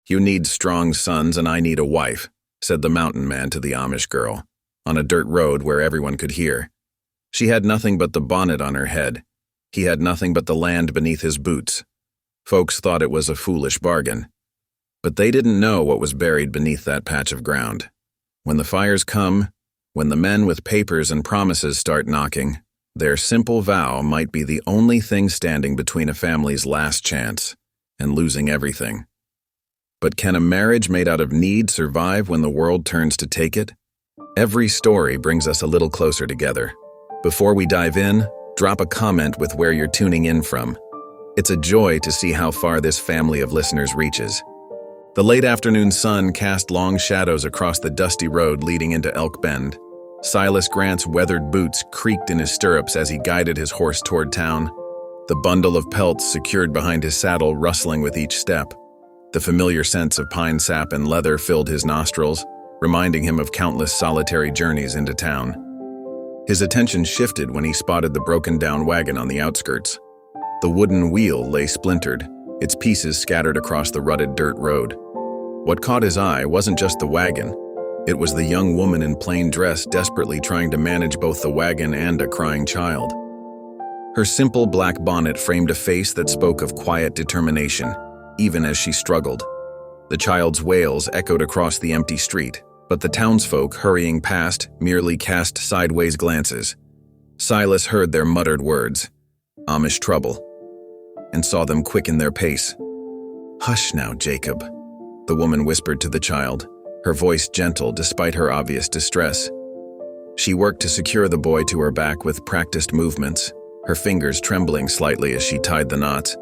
"You need strong sons and I need a wife," said the mountain man to the Amish girl, on a dirt road where everyone could hear. She had nothing but the bonnet on her head. He had nothing but the land beneath his boots. Folks thought it was a foolish bargain. But they didn't know what was buried beneath that patch of ground. When the fires come, when the men with papers and promises start knocking, their simple vow might be the only thing standing between a family's last chance and losing everything. But can a marriage made out of need survive when the world turns to take it? Every story brings us a little closer together. Before we dive in, drop a comment with where you're tuning in from. It's a joy to see how far this family of listeners reaches. The late afternoon sun cast long shadows across the dusty road leading into Elk Bend. Silas Grant's weathered boots creaked in his stirrups as he guided his horse toward town, the bundle of pelts secured behind his saddle rustling with each step. The familiar scents of pine sap and leather filled his nostrils, reminding him of countless solitary journeys into town. His attention shifted when he spotted the broken-down wagon on the outskirts. The wooden wheel lay splintered, its pieces scattered across the rutted dirt road. What caught his eye wasn't just the wagon. It was the young woman in plain dress desperately trying to manage both the wagon and a crying child. Her simple black bonnet framed a face that spoke of quiet determination, even as she struggled. The child's wails echoed across the empty street, but the townsfolk hurrying past merely cast sideways glances. Silas heard their muttered words, "Amish trouble," and saw them quicken their pace. "Hush now, Jacob," the woman whispered to the child, her voice gentle despite her obvious distress. She worked to secure the boy to her back with practiced movements, her fingers trembling slightly as she tied the knots.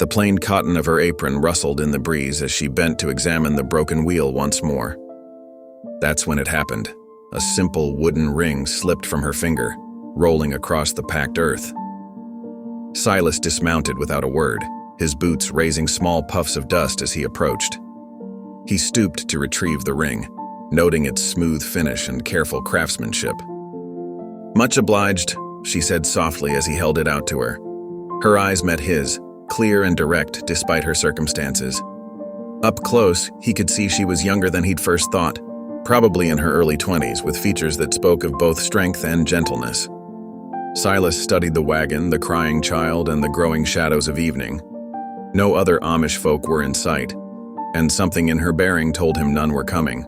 The plain cotton of her apron rustled in the breeze as she bent to examine the broken wheel once more. That's when it happened. A simple wooden ring slipped from her finger, rolling across the packed earth. Silas dismounted without a word, his boots raising small puffs of dust as he approached. He stooped to retrieve the ring, noting its smooth finish and careful craftsmanship. "Much obliged," she said softly as he held it out to her. Her eyes met his, clear and direct despite her circumstances. Up close, he could see she was younger than he'd first thought, probably in her early 20s, with features that spoke of both strength and gentleness. Silas studied the wagon, the crying child, and the growing shadows of evening. No other Amish folk were in sight, and something in her bearing told him none were coming.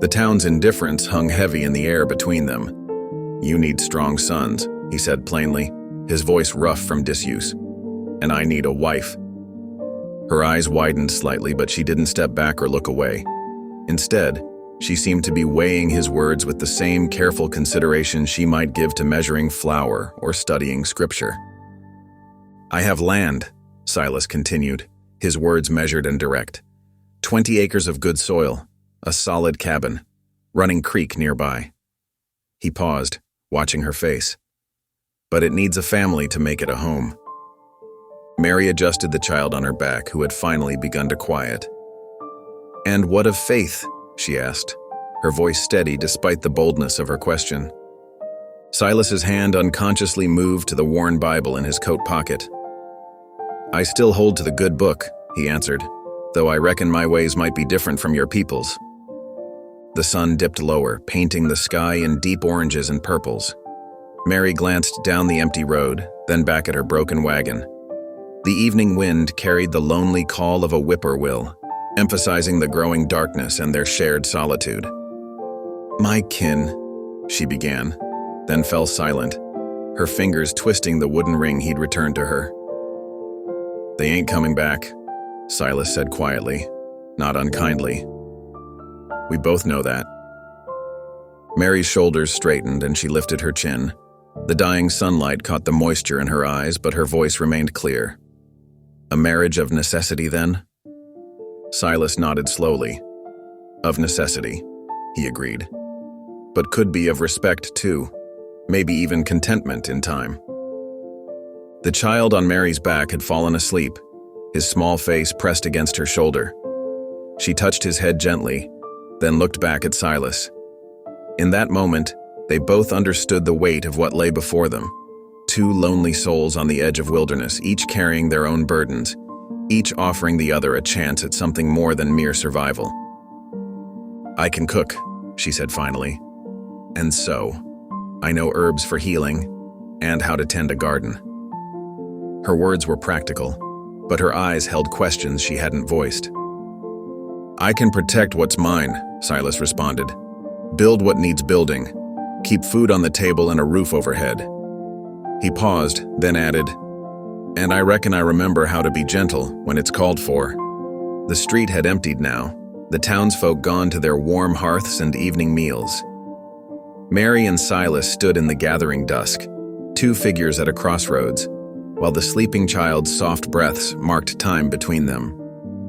The town's indifference hung heavy in the air between them. "You need strong sons," he said plainly, his voice rough from disuse. "And I need a wife." Her eyes widened slightly, but she didn't step back or look away. Instead, she seemed to be weighing his words with the same careful consideration she might give to measuring flour or studying scripture. "I have land," Silas continued, his words measured and direct. 20 acres of good soil, a solid cabin, running creek nearby. He paused, watching her face. "But it needs a family to make it a home." Mary adjusted the child on her back, who had finally begun to quiet. "And what of faith?" she asked, her voice steady despite the boldness of her question. Silas's hand unconsciously moved to the worn Bible in his coat pocket. "I still hold to the good book," he answered, "though I reckon my ways might be different from your people's." The sun dipped lower, painting the sky in deep oranges and purples. Mary glanced down the empty road, then back at her broken wagon. The evening wind carried the lonely call of a whippoorwill, emphasizing the growing darkness and their shared solitude. "My kin," she began, then fell silent, her fingers twisting the wooden ring he'd returned to her. "They ain't coming back," Silas said quietly, not unkindly. "We both know that." Mary's shoulders straightened and she lifted her chin. The dying sunlight caught the moisture in her eyes, but her voice remained clear. "A marriage of necessity, then?" Silas nodded slowly. "Of necessity," he agreed. "But could be of respect, too. Maybe even contentment in time." The child on Mary's back had fallen asleep, his small face pressed against her shoulder. She touched his head gently, then looked back at Silas. In that moment, they both understood the weight of what lay before them. Two lonely souls on the edge of wilderness, each carrying their own burdens, each offering the other a chance at something more than mere survival. "I can cook," she said finally. "And so, I know herbs for healing and how to tend a garden." Her words were practical, but her eyes held questions she hadn't voiced. "I can protect what's mine," Silas responded. "Build what needs building. Keep food on the table and a roof overhead." He paused, then added, "And I reckon I remember how to be gentle when it's called for." The street had emptied now, the townsfolk gone to their warm hearths and evening meals. Mary and Silas stood in the gathering dusk, two figures at a crossroads, while the sleeping child's soft breaths marked time between them.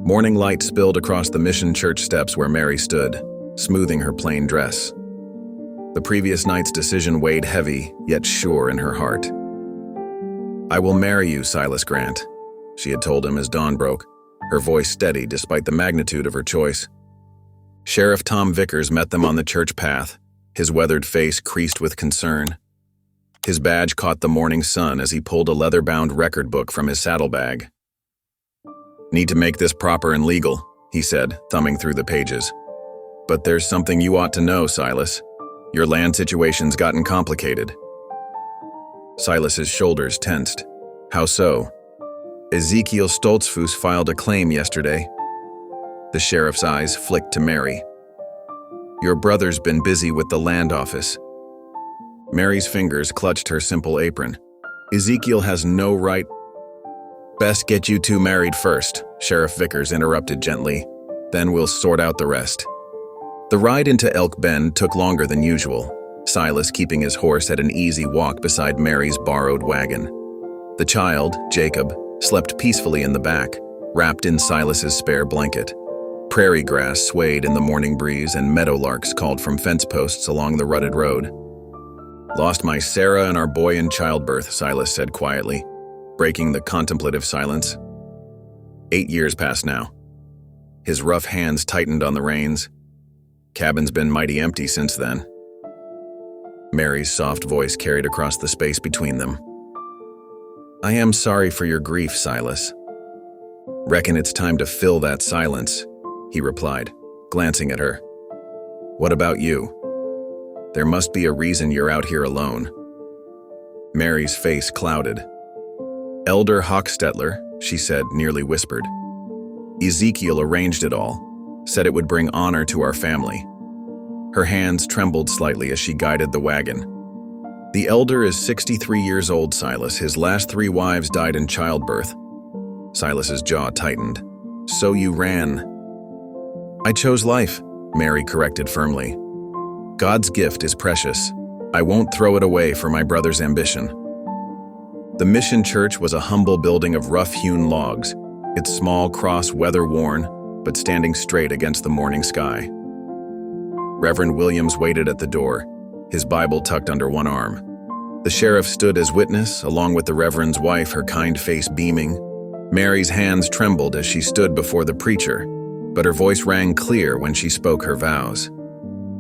Morning light spilled across the mission church steps where Mary stood, smoothing her plain dress. The previous night's decision weighed heavy, yet sure in her heart. "I will marry you, Silas Grant," she had told him as dawn broke, her voice steady despite the magnitude of her choice. Sheriff Tom Vickers met them on the church path, his weathered face creased with concern. His badge caught the morning sun as he pulled a leather-bound record book from his saddlebag. "Need to make this proper and legal," he said, thumbing through the pages. "But there's something you ought to know, Silas. Your land situation's gotten complicated." Silas's shoulders tensed. "How so?" "Ezekiel Stoltzfus filed a claim yesterday." The sheriff's eyes flicked to Mary. "Your brother's been busy with the land office." Mary's fingers clutched her simple apron. "Ezekiel has no right—" "Best get you two married first," Sheriff Vickers interrupted gently. "Then we'll sort out the rest." The ride into Elk Bend took longer than usual, Silas keeping his horse at an easy walk beside Mary's borrowed wagon. The child, Jacob, slept peacefully in the back, wrapped in Silas's spare blanket. Prairie grass swayed in the morning breeze and meadowlarks called from fence posts along the rutted road. "Lost my Sarah and our boy in childbirth," Silas said quietly, breaking the contemplative silence. 8 years passed now. His rough hands tightened on the reins. Cabin's been mighty empty since then. Mary's soft voice carried across the space between them. "I am sorry for your grief, Silas." "Reckon it's time to fill that silence," he replied, glancing at her. "What about you? There must be a reason you're out here alone." Mary's face clouded. "Elder Hochstetler," she said, nearly whispered. "Ezekiel arranged it all, said it would bring honor to our family." Her hands trembled slightly as she guided the wagon. "The elder is 63 years old, Silas. His last 3 wives died in childbirth." Silas's jaw tightened. "So you ran." "I chose life," Mary corrected firmly. "God's gift is precious. I won't throw it away for my brother's ambition." The mission church was a humble building of rough-hewn logs, its small cross weather-worn, but standing straight against the morning sky. Reverend Williams waited at the door, his Bible tucked under one arm. The sheriff stood as witness, along with the Reverend's wife, her kind face beaming. Mary's hands trembled as she stood before the preacher, but her voice rang clear when she spoke her vows.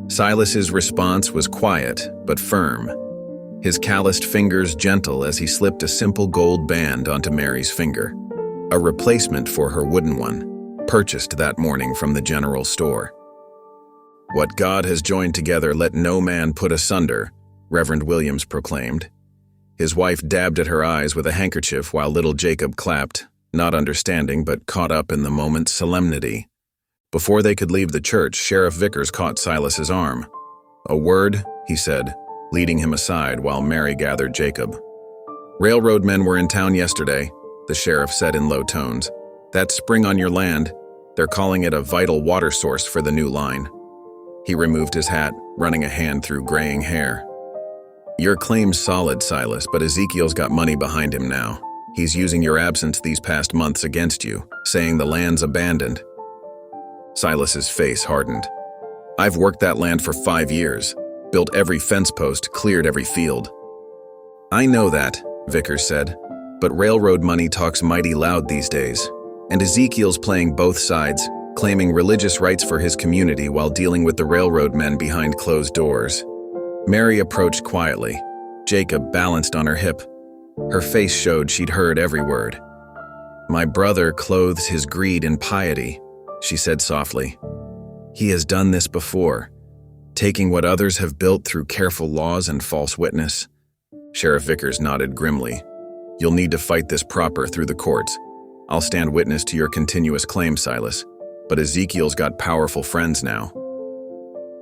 Silas's response was quiet but firm, his calloused fingers gentle as he slipped a simple gold band onto Mary's finger, a replacement for her wooden one, purchased that morning from the general store. "What God has joined together, let no man put asunder," Reverend Williams proclaimed. His wife dabbed at her eyes with a handkerchief while little Jacob clapped, not understanding but caught up in the moment's solemnity. Before they could leave the church, Sheriff Vickers caught Silas's arm. "A word," he said, leading him aside while Mary gathered Jacob. "Railroad men were in town yesterday," the sheriff said in low tones. "That spring on your land, they're calling it a vital water source for the new line." He removed his hat, running a hand through graying hair. "Your claim's solid, Silas, but Ezekiel's got money behind him now. He's using your absence these past months against you, saying the land's abandoned." Silas's face hardened. "I've worked that land for 5 years, built every fence post, cleared every field." "I know that," Vickers said, "but railroad money talks mighty loud these days, and Ezekiel's playing both sides, claiming religious rights for his community while dealing with the railroad men behind closed doors." Mary approached quietly. Jacob balanced on her hip. Her face showed she'd heard every word. "My brother clothes his greed in piety," she said softly. "He has done this before, taking what others have built through careful laws and false witness." Sheriff Vickers nodded grimly. "You'll need to fight this proper through the courts. I'll stand witness to your continuous claim, Silas, but Ezekiel's got powerful friends now."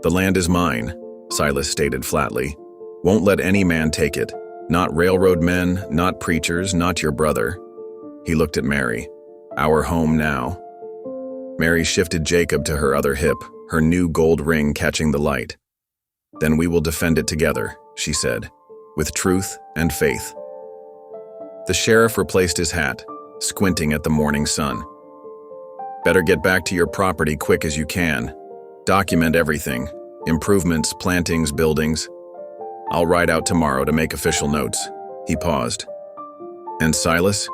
"The land is mine," Silas stated flatly. "Won't let any man take it. Not railroad men, not preachers, not your brother." He looked at Mary. "Our home now." Mary shifted Jacob to her other hip, her new gold ring catching the light. "Then we will defend it together," she said, "with truth and faith." The sheriff replaced his hat, squinting at the morning sun. "Better get back to your property quick as you can. Document everything. Improvements, plantings, buildings. I'll ride out tomorrow to make official notes." He paused. "And Silas?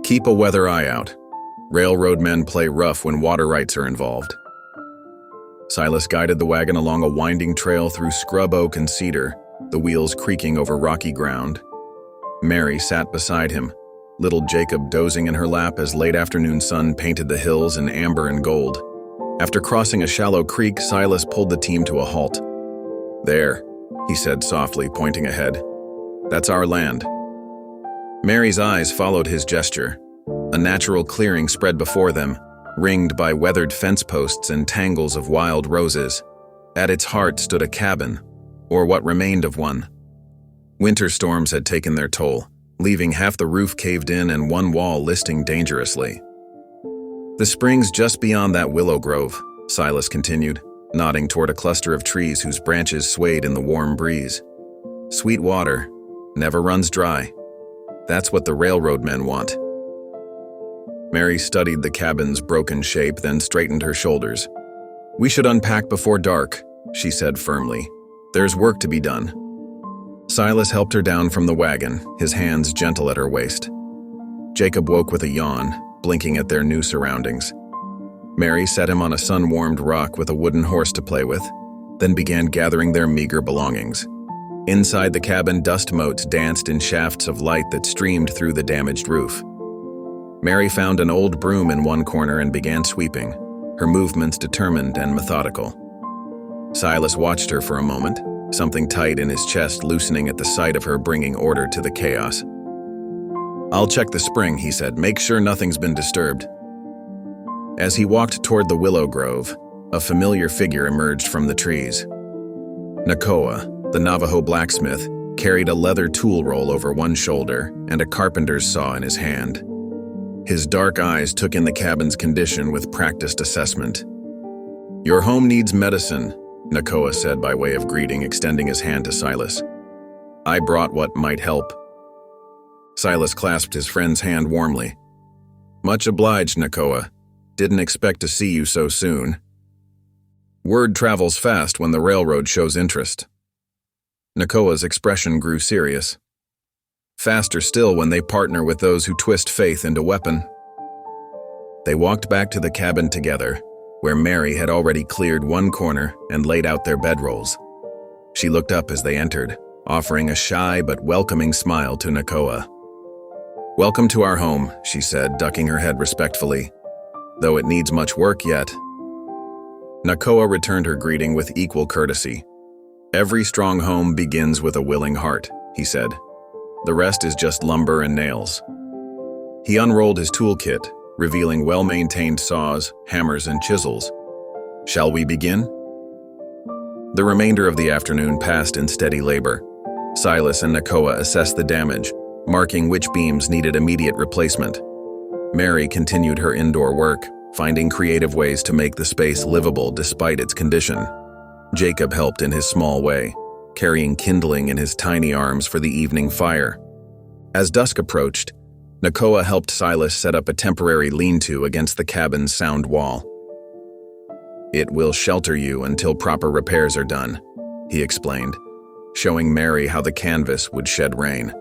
Keep a weather eye out. Railroad men play rough when water rights are involved." Silas guided the wagon along a winding trail through scrub oak and cedar, the wheels creaking over rocky ground. Mary sat beside him, little Jacob dozing in her lap as late afternoon sun painted the hills in amber and gold. After crossing a shallow creek, Silas pulled the team to a halt. "There," he said softly, pointing ahead. "That's our land." Mary's eyes followed his gesture. A natural clearing spread before them, ringed by weathered fence posts and tangles of wild roses. At its heart stood a cabin, or what remained of one. Winter storms had taken their toll, leaving half the roof caved in and one wall listing dangerously. "The spring's just beyond that willow grove," Silas continued, nodding toward a cluster of trees whose branches swayed in the warm breeze. "Sweet water, never runs dry. That's what the railroad men want." Mary studied the cabin's broken shape, then straightened her shoulders. "We should unpack before dark," she said firmly. "There's work to be done." Silas helped her down from the wagon, his hands gentle at her waist. Jacob woke with a yawn, blinking at their new surroundings. Mary set him on a sun-warmed rock with a wooden horse to play with, then began gathering their meager belongings. Inside the cabin, dust motes danced in shafts of light that streamed through the damaged roof. Mary found an old broom in one corner and began sweeping, her movements determined and methodical. Silas watched her for a moment, something tight in his chest loosening at the sight of her bringing order to the chaos. "I'll check the spring," he said. "Make sure nothing's been disturbed." As he walked toward the willow grove, a familiar figure emerged from the trees. Nakoa, the Navajo blacksmith, carried a leather tool roll over one shoulder and a carpenter's saw in his hand. His dark eyes took in the cabin's condition with practiced assessment. "Your home needs medicine," Nakoa said by way of greeting, extending his hand to Silas. "I brought what might help." Silas clasped his friend's hand warmly. "Much obliged, Nakoa. Didn't expect to see you so soon." Word travels fast when the railroad shows interest. Nakoa's expression grew serious. Faster still when they partner with those who twist faith into weapon. They walked back to the cabin together, where Mary had already cleared one corner and laid out their bedrolls. She looked up as they entered, offering a shy but welcoming smile to Nakoa. "Welcome to our home," she said, ducking her head respectfully, "though it needs much work yet." Nakoa returned her greeting with equal courtesy. "Every strong home begins with a willing heart," he said. "The rest is just lumber and nails." He unrolled his toolkit, revealing well-maintained saws, hammers, and chisels. "Shall we begin?" The remainder of the afternoon passed in steady labor. Silas and Nakoa assessed the damage, marking which beams needed immediate replacement. Mary continued her indoor work, finding creative ways to make the space livable despite its condition. Jacob helped in his small way, carrying kindling in his tiny arms for the evening fire. As dusk approached, Nakoa helped Silas set up a temporary lean-to against the cabin's sound wall. "It will shelter you until proper repairs are done," he explained, showing Mary how the canvas would shed rain.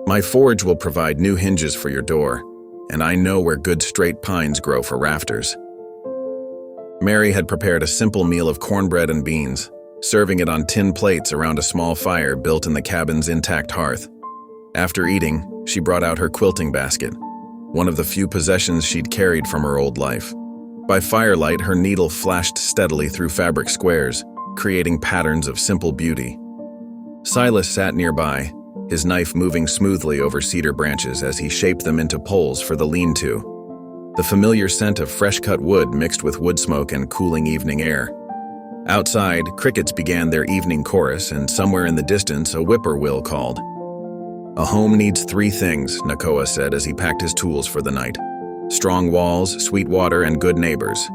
"My forge will provide new hinges for your door, and I know where good straight pines grow for rafters." Mary had prepared a simple meal of cornbread and beans, serving it on tin plates around a small fire built in the cabin's intact hearth. After eating, she brought out her quilting basket. one of the few possessions she'd carried from her old life. By firelight, her needle flashed steadily through fabric squares, creating patterns of simple beauty. Silas sat nearby, his knife moving smoothly over cedar branches as he shaped them into poles for the lean-to. The familiar scent of fresh-cut wood mixed with wood smoke and cooling evening air. Outside, crickets began their evening chorus, and somewhere in the distance, a whippoorwill called. "A home needs 3 things," Nakoa said as he packed his tools for the night. "Strong walls, sweet water, and good neighbors."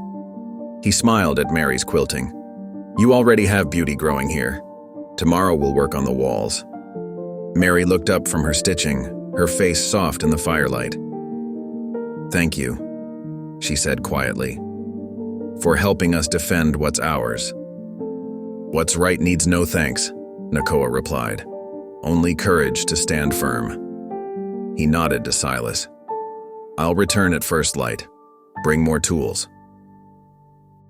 He smiled at Mary's quilting. "You already have beauty growing here. Tomorrow we'll work on the walls." Mary looked up from her stitching, her face soft in the firelight. "Thank you," she said quietly, "for helping us defend what's ours." "What's right needs no thanks," Nakoa replied. "Only courage to stand firm." He nodded to Silas. "I'll return at first light. Bring more tools."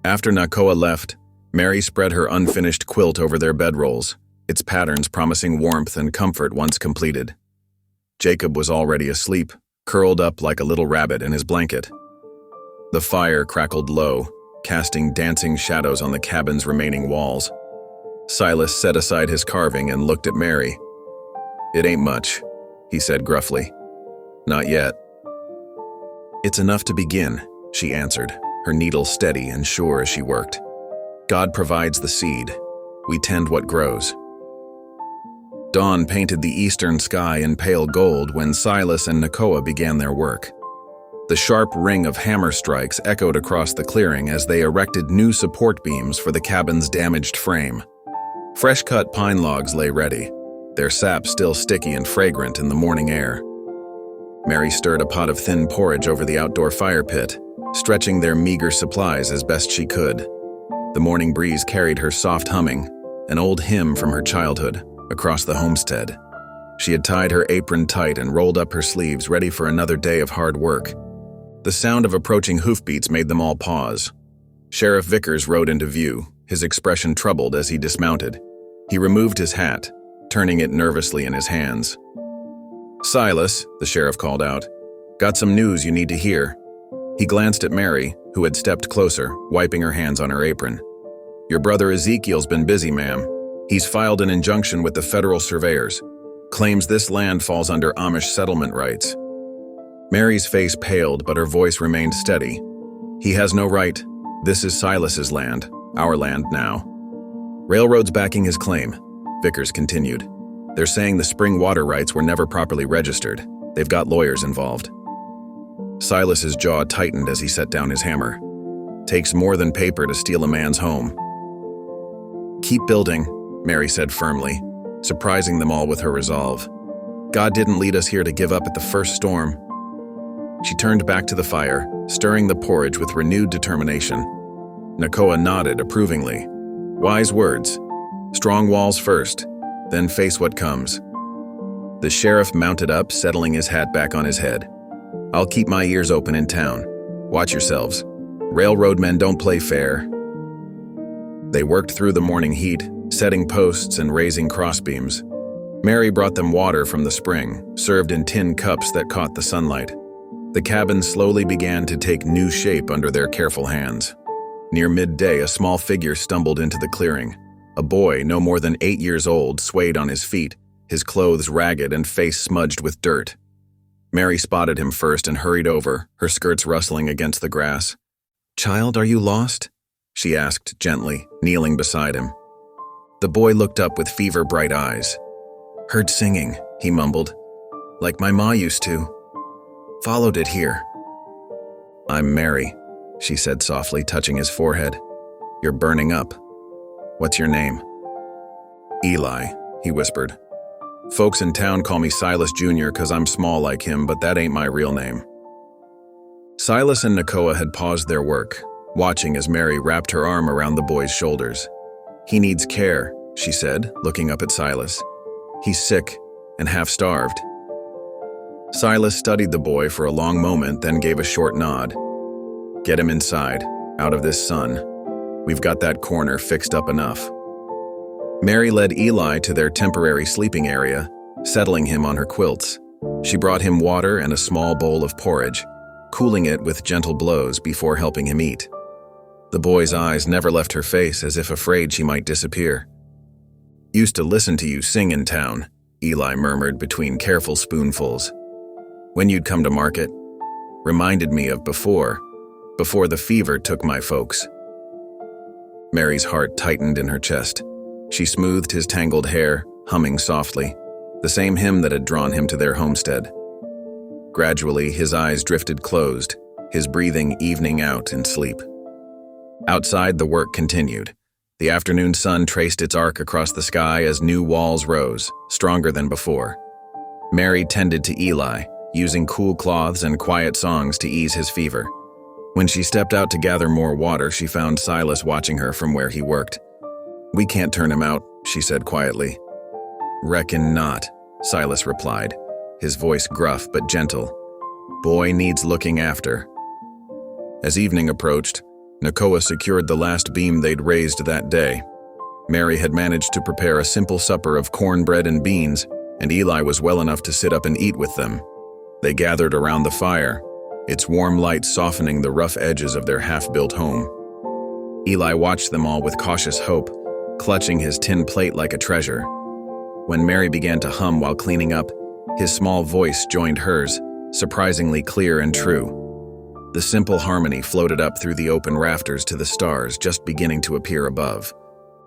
After Nakoa left, Mary spread her unfinished quilt over their bedrolls, its patterns promising warmth and comfort once completed. Jacob was already asleep, curled up like a little rabbit in his blanket. The fire crackled low, casting dancing shadows on the cabin's remaining walls. Silas set aside his carving and looked at Mary. "It ain't much," he said gruffly. "Not yet." "It's enough to begin," she answered, her needle steady and sure as she worked. "God provides the seed. We tend what grows." Dawn painted the eastern sky in pale gold when Silas and Nakoa began their work. The sharp ring of hammer strikes echoed across the clearing as they erected new support beams for the cabin's damaged frame. Fresh-cut pine logs lay ready, their sap still sticky and fragrant in the morning air. Mary stirred a pot of thin porridge over the outdoor fire pit, stretching their meager supplies as best she could. The morning breeze carried her soft humming, an old hymn from her childhood, across the homestead. She had tied her apron tight and rolled up her sleeves, ready for another day of hard work. The sound of approaching hoofbeats made them all pause. Sheriff Vickers rode into view, his expression troubled as he dismounted. He removed his hat, turning it nervously in his hands. "Silas," the sheriff called out, "got some news you need to hear." He glanced at Mary, who had stepped closer, wiping her hands on her apron. "Your brother Ezekiel's been busy, ma'am. He's filed an injunction with the federal surveyors. Claims this land falls under Amish settlement rights." Mary's face paled, but her voice remained steady. "He has no right. This is Silas's land, our land now." "Railroad's backing his claim," Vickers continued. "They're saying the spring water rights were never properly registered. They've got lawyers involved." Silas's jaw tightened as he set down his hammer. "Takes more than paper to steal a man's home." "Keep building," Mary said firmly, surprising them all with her resolve. "God didn't lead us here to give up at the first storm." She turned back to the fire, stirring the porridge with renewed determination. Nakoa nodded approvingly. Wise words. Strong walls first, then face what comes. The sheriff mounted up, settling his hat back on his head. "I'll keep my ears open in town. Watch yourselves. Railroad men don't play fair." They worked through the morning heat, setting posts and raising crossbeams. Mary brought them water from the spring, served in tin cups that caught the sunlight. The cabin slowly began to take new shape under their careful hands. Near midday, a small figure stumbled into the clearing. A boy, no more than 8 years old, swayed on his feet, his clothes ragged and face smudged with dirt. Mary spotted him first and hurried over, her skirts rustling against the grass. "Child, are you lost?" she asked gently, kneeling beside him. The boy looked up with fever-bright eyes. "Heard singing," he mumbled, "like my ma used to. Followed it here." "I'm Mary," she said softly, touching his forehead. "You're burning up. What's your name?" "Eli," he whispered. "Folks in town call me Silas Jr. 'cause I'm small like him, but that ain't my real name." Silas and Nakoa had paused their work, watching as Mary wrapped her arm around the boy's shoulders. "He needs care," she said, looking up at Silas. "He's sick and half-starved." Silas studied the boy for a long moment, then gave a short nod. "Get him inside, out of this sun. We've got that corner fixed up enough." Mary led Eli to their temporary sleeping area, settling him on her quilts. She brought him water and a small bowl of porridge, cooling it with gentle blows before helping him eat. The boy's eyes never left her face, as if afraid she might disappear. "Used to listen to you sing in town," Eli murmured between careful spoonfuls. "When you'd come to market. Reminded me of before the fever took my folks." Mary's heart tightened in her chest. She smoothed his tangled hair, humming softly, the same hymn that had drawn him to their homestead. Gradually, his eyes drifted closed, his breathing evening out in sleep. Outside, the work continued. The afternoon sun traced its arc across the sky as new walls rose, stronger than before. Mary tended to Eli, using cool cloths and quiet songs to ease his fever. When she stepped out to gather more water, she found Silas watching her from where he worked. "We can't turn him out," she said quietly. "Reckon not," Silas replied, his voice gruff but gentle. "Boy needs looking after." As evening approached, Nakoa secured the last beam they'd raised that day. Mary had managed to prepare a simple supper of cornbread and beans, and Eli was well enough to sit up and eat with them. They gathered around the fire, its warm light softening the rough edges of their half-built home. Eli watched them all with cautious hope, clutching his tin plate like a treasure. When Mary began to hum while cleaning up, his small voice joined hers, surprisingly clear and true. The simple harmony floated up through the open rafters to the stars just beginning to appear above.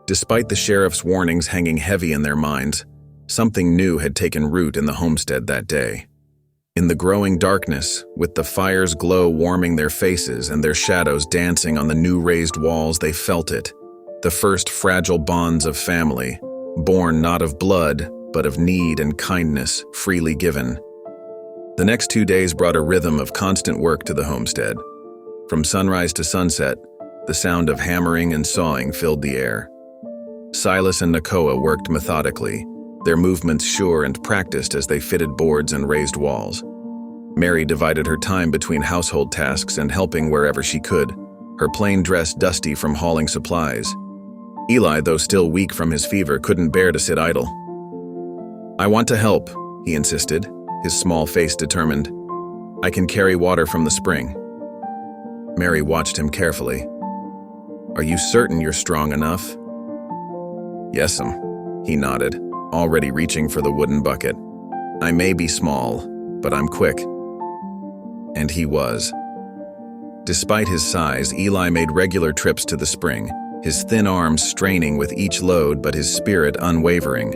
Despite the sheriff's warnings hanging heavy in their minds, something new had taken root in the homestead that day. In the growing darkness, with the fire's glow warming their faces and their shadows dancing on the new raised walls, they felt it. The first fragile bonds of family, born not of blood, but of need and kindness freely given. The next 2 days brought a rhythm of constant work to the homestead. From sunrise to sunset, the sound of hammering and sawing filled the air. Silas and Nakoa worked methodically, their movements sure and practiced as they fitted boards and raised walls. Mary divided her time between household tasks and helping wherever she could, her plain dress dusty from hauling supplies. Eli, though still weak from his fever, couldn't bear to sit idle. "I want to help," he insisted, his small face determined. "I can carry water from the spring." Mary watched him carefully. "Are you certain you're strong enough?" "Yes'm," he nodded, already reaching for the wooden bucket. "I may be small, but I'm quick." And he was. Despite his size, Eli made regular trips to the spring, his thin arms straining with each load but his spirit unwavering.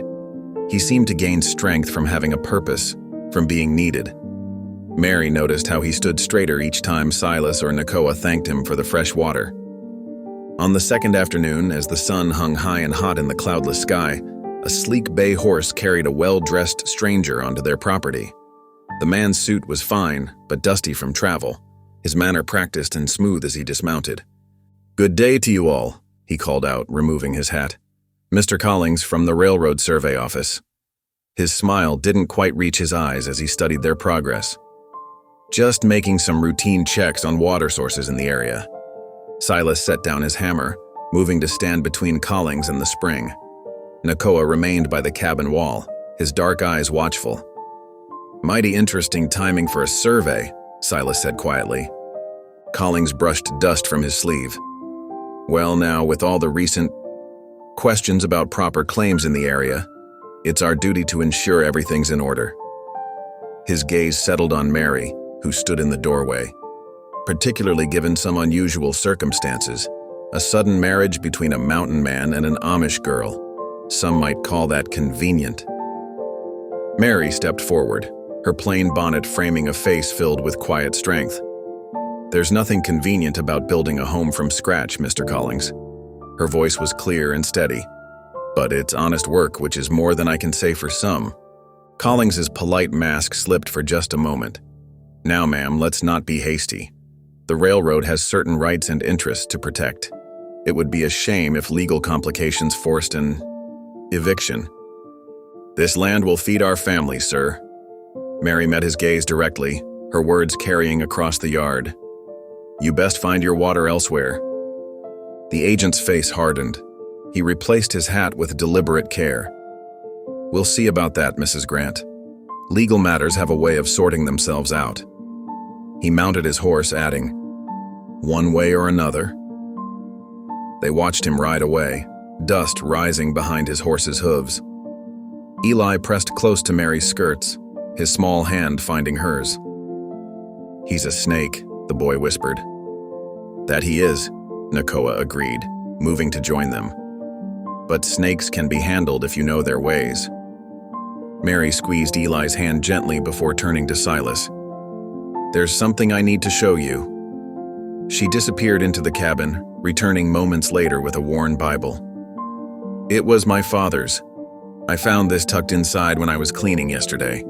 He seemed to gain strength from having a purpose, from being needed. Mary noticed how he stood straighter each time Silas or Nakoa thanked him for the fresh water. On the second afternoon, as the sun hung high and hot in the cloudless sky, a sleek bay horse carried a well-dressed stranger onto their property. The man's suit was fine, but dusty from travel, his manner practiced and smooth as he dismounted. "Good day to you all," he called out, removing his hat. "Mr. Collings from the Railroad Survey Office." His smile didn't quite reach his eyes as he studied their progress. "Just making some routine checks on water sources in the area." Silas set down his hammer, moving to stand between Collings and the spring. Nakoa remained by the cabin wall, his dark eyes watchful. "Mighty interesting timing for a survey," Silas said quietly. Collings brushed dust from his sleeve. "Well now, with all the recent questions about proper claims in the area, it's our duty to ensure everything's in order." His gaze settled on Mary, who stood in the doorway. Particularly given some unusual circumstances, a sudden marriage between a mountain man and an Amish girl. Some might call that convenient. Mary stepped forward, her plain bonnet framing a face filled with quiet strength. "There's nothing convenient about building a home from scratch, Mr. Collings." Her voice was clear and steady. "But it's honest work, which is more than I can say for some." Collings's polite mask slipped for just a moment. "Now, ma'am, let's not be hasty. The railroad has certain rights and interests to protect. It would be a shame if legal complications forced an eviction." "This land will feed our family, sir." Mary met his gaze directly, her words carrying across the yard. "You best find your water elsewhere." The agent's face hardened. He replaced his hat with deliberate care. "We'll see about that, Mrs. Grant." Legal matters have a way of sorting themselves out. He mounted his horse, adding, "One way or another." They watched him ride away, dust rising behind his horse's hooves. Eli pressed close to Mary's skirts, his small hand finding hers. "He's a snake," the boy whispered. "That he is," Nakoa agreed, moving to join them. "But snakes can be handled if you know their ways." Mary squeezed Eli's hand gently before turning to Silas. "There's something I need to show you." She disappeared into the cabin, returning moments later with a worn Bible. "It was my father's. I found this tucked inside when I was cleaning yesterday."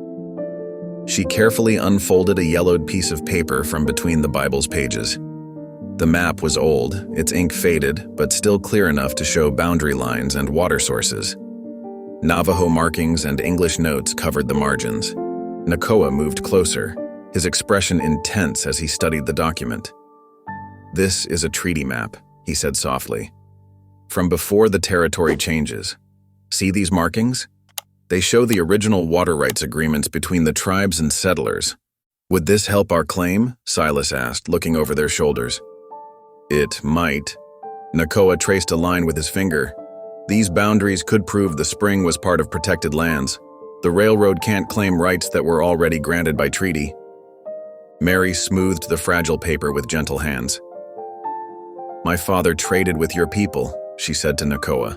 She carefully unfolded a yellowed piece of paper from between the Bible's pages. The map was old, its ink faded, but still clear enough to show boundary lines and water sources. Navajo markings and English notes covered the margins. Nakoa moved closer, his expression intense as he studied the document. "This is a treaty map," he said softly. "From before the territory changes. See these markings? They show the original water rights agreements between the tribes and settlers. Would this help our claim?" Silas asked, looking over their shoulders. "It might." Nakoa traced a line with his finger. "These boundaries could prove the spring was part of protected lands. The railroad can't claim rights that were already granted by treaty." Mary smoothed the fragile paper with gentle hands. "My father traded with your people," she said to Nakoa.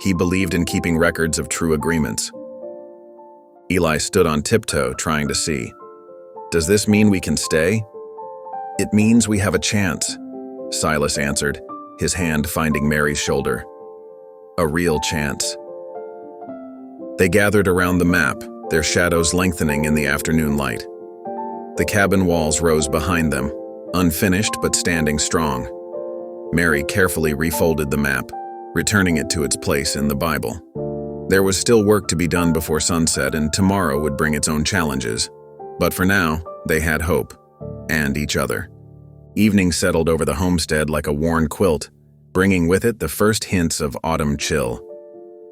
"He believed in keeping records of true agreements." Eli stood on tiptoe, trying to see. "Does this mean we can stay?" "It means we have a chance," Silas answered, his hand finding Mary's shoulder. "A real chance." They gathered around the map, their shadows lengthening in the afternoon light. The cabin walls rose behind them, unfinished but standing strong. Mary carefully refolded the map, returning it to its place in the Bible. There was still work to be done before sunset, and tomorrow would bring its own challenges. But for now, they had hope, and each other. Evening settled over the homestead like a worn quilt, bringing with it the first hints of autumn chill.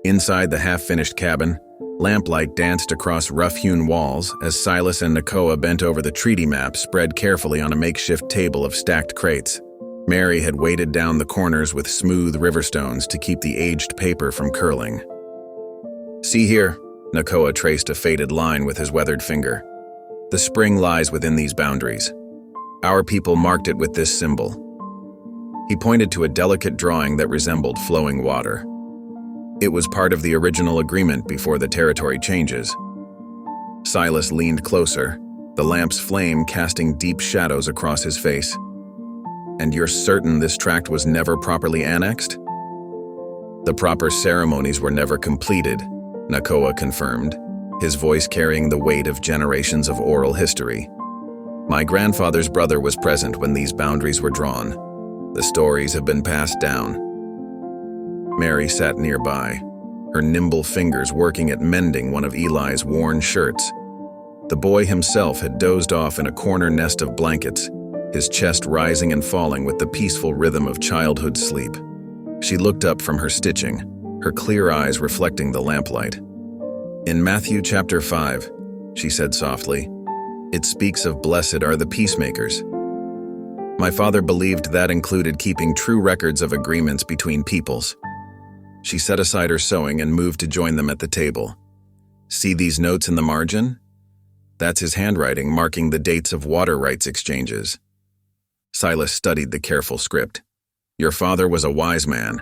Inside the half-finished cabin, lamplight danced across rough-hewn walls as Silas and Nakoa bent over the treaty map spread carefully on a makeshift table of stacked crates. Mary had weighted down the corners with smooth river stones to keep the aged paper from curling. "See here," Nakoa traced a faded line with his weathered finger. "The spring lies within these boundaries. Our people marked it with this symbol." He pointed to a delicate drawing that resembled flowing water. It was part of the original agreement before the territory changes. Silas leaned closer, the lamp's flame casting deep shadows across his face. "And you're certain this tract was never properly annexed?" "The proper ceremonies were never completed," Nakoa confirmed, his voice carrying the weight of generations of oral history. "My grandfather's brother was present when these boundaries were drawn. The stories have been passed down." Mary sat nearby, her nimble fingers working at mending one of Eli's worn shirts. The boy himself had dozed off in a corner nest of blankets, his chest rising and falling with the peaceful rhythm of childhood sleep. She looked up from her stitching, her clear eyes reflecting the lamplight. "In Matthew chapter 5, she said softly, it speaks of blessed are the peacemakers. My father believed that included keeping true records of agreements between peoples." She set aside her sewing and moved to join them at the table. "See these notes in the margin? That's his handwriting marking the dates of water rights exchanges." Silas studied the careful script. "Your father was a wise man."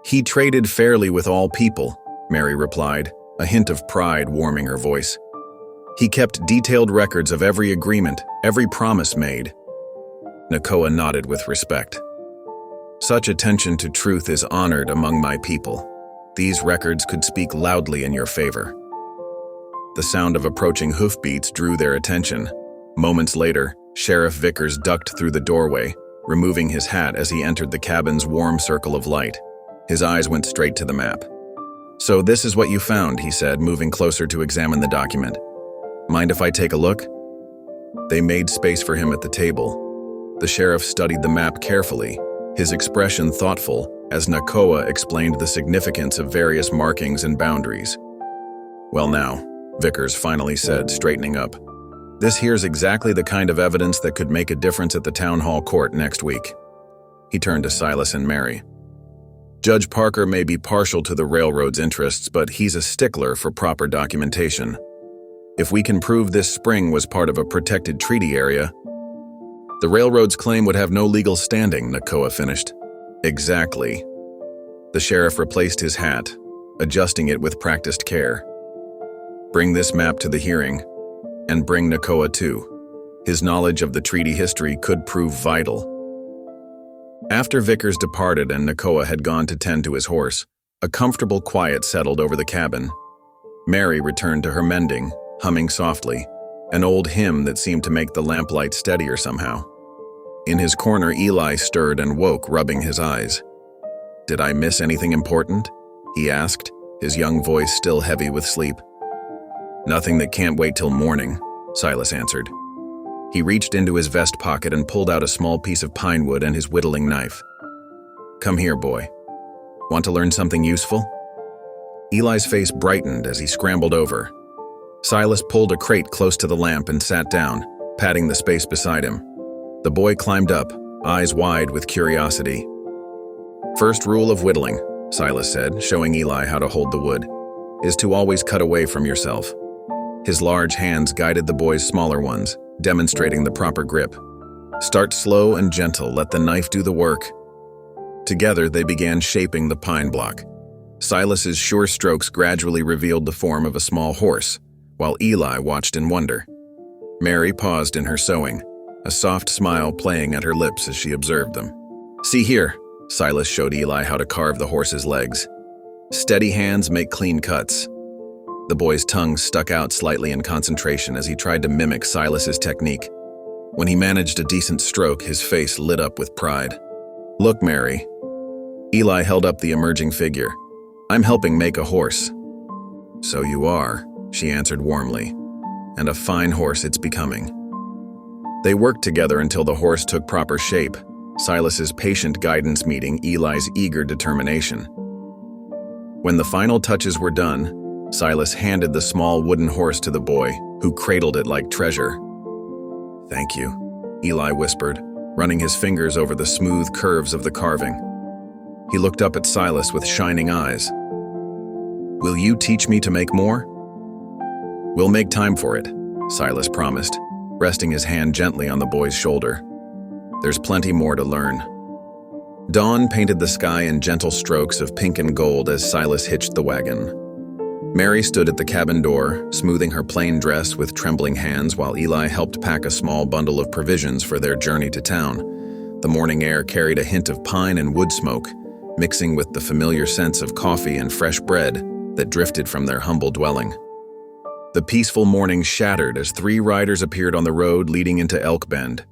"He traded fairly with all people," Mary replied, a hint of pride warming her voice. "He kept detailed records of every agreement, every promise made." Nakoa nodded with respect. "Such attention to truth is honored among my people. These records could speak loudly in your favor." The sound of approaching hoofbeats drew their attention. Moments later, Sheriff Vickers ducked through the doorway, removing his hat as he entered the cabin's warm circle of light. His eyes went straight to the map. "So this is what you found," he said, moving closer to examine the document. "Mind if I take a look?" They made space for him at the table. The sheriff studied the map carefully, his expression thoughtful as Nakoa explained the significance of various markings and boundaries. "Well now, Vickers finally said, straightening up. "This here's exactly the kind of evidence that could make a difference at the town hall court next week." He turned to Silas and Mary. "Judge Parker may be partial to the railroad's interests, but he's a stickler for proper documentation. If we can prove this spring was part of a protected treaty area..." "The railroad's claim would have no legal standing," Nakoa finished. "Exactly." The sheriff replaced his hat, adjusting it with practiced care. "Bring this map to the hearing, and bring Nakoa too. His knowledge of the treaty history could prove vital." After Vickers departed and Nakoa had gone to tend to his horse, a comfortable quiet settled over the cabin. Mary returned to her mending, humming softly, an old hymn that seemed to make the lamplight steadier somehow. In his corner, Eli stirred and woke, rubbing his eyes. "Did I miss anything important?" he asked, his young voice still heavy with sleep. "Nothing that can't wait till morning," Silas answered. He reached into his vest pocket and pulled out a small piece of pine wood and his whittling knife. "Come here, boy. Want to learn something useful?" Eli's face brightened as he scrambled over. Silas pulled a crate close to the lamp and sat down, patting the space beside him. The boy climbed up, eyes wide with curiosity. "First rule of whittling," Silas said, showing Eli how to hold the wood, "is to always cut away from yourself." His large hands guided the boy's smaller ones, demonstrating the proper grip. "Start slow and gentle, let the knife do the work." Together they began shaping the pine block. Silas's sure strokes gradually revealed the form of a small horse, while Eli watched in wonder. Mary paused in her sewing, a soft smile playing at her lips as she observed them. "See here," Silas showed Eli how to carve the horse's legs. "Steady hands make clean cuts." The boy's tongue stuck out slightly in concentration as he tried to mimic Silas's technique. When he managed a decent stroke, his face lit up with pride. "Look, Mary." Eli held up the emerging figure. "I'm helping make a horse." "So you are," she answered warmly. "And a fine horse it's becoming." They worked together until the horse took proper shape, Silas's patient guidance meeting Eli's eager determination. When the final touches were done, Silas handed the small wooden horse to the boy, who cradled it like treasure. "Thank you," Eli whispered, running his fingers over the smooth curves of the carving. He looked up at Silas with shining eyes. "Will you teach me to make more?" "We'll make time for it," Silas promised, resting his hand gently on the boy's shoulder. "There's plenty more to learn." Dawn painted the sky in gentle strokes of pink and gold as Silas hitched the wagon. Mary stood at the cabin door, smoothing her plain dress with trembling hands while Eli helped pack a small bundle of provisions for their journey to town. The morning air carried a hint of pine and wood smoke, mixing with the familiar sense of coffee and fresh bread that drifted from their humble dwelling. The peaceful morning shattered as 3 riders appeared on the road leading into Elk Bend.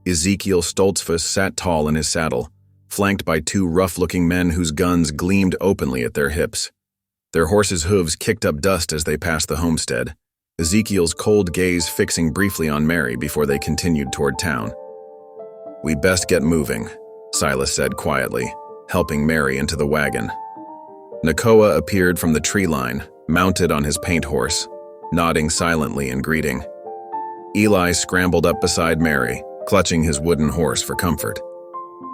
Ezekiel Stoltzfus sat tall in his saddle, flanked by 2 rough-looking men whose guns gleamed openly at their hips. Their horses' hooves kicked up dust as they passed the homestead, Ezekiel's cold gaze fixing briefly on Mary before they continued toward town. "We best get moving," Silas said quietly, helping Mary into the wagon. Nakoa appeared from the tree line, mounted on his paint horse, nodding silently in greeting. Eli scrambled up beside Mary, clutching his wooden horse for comfort.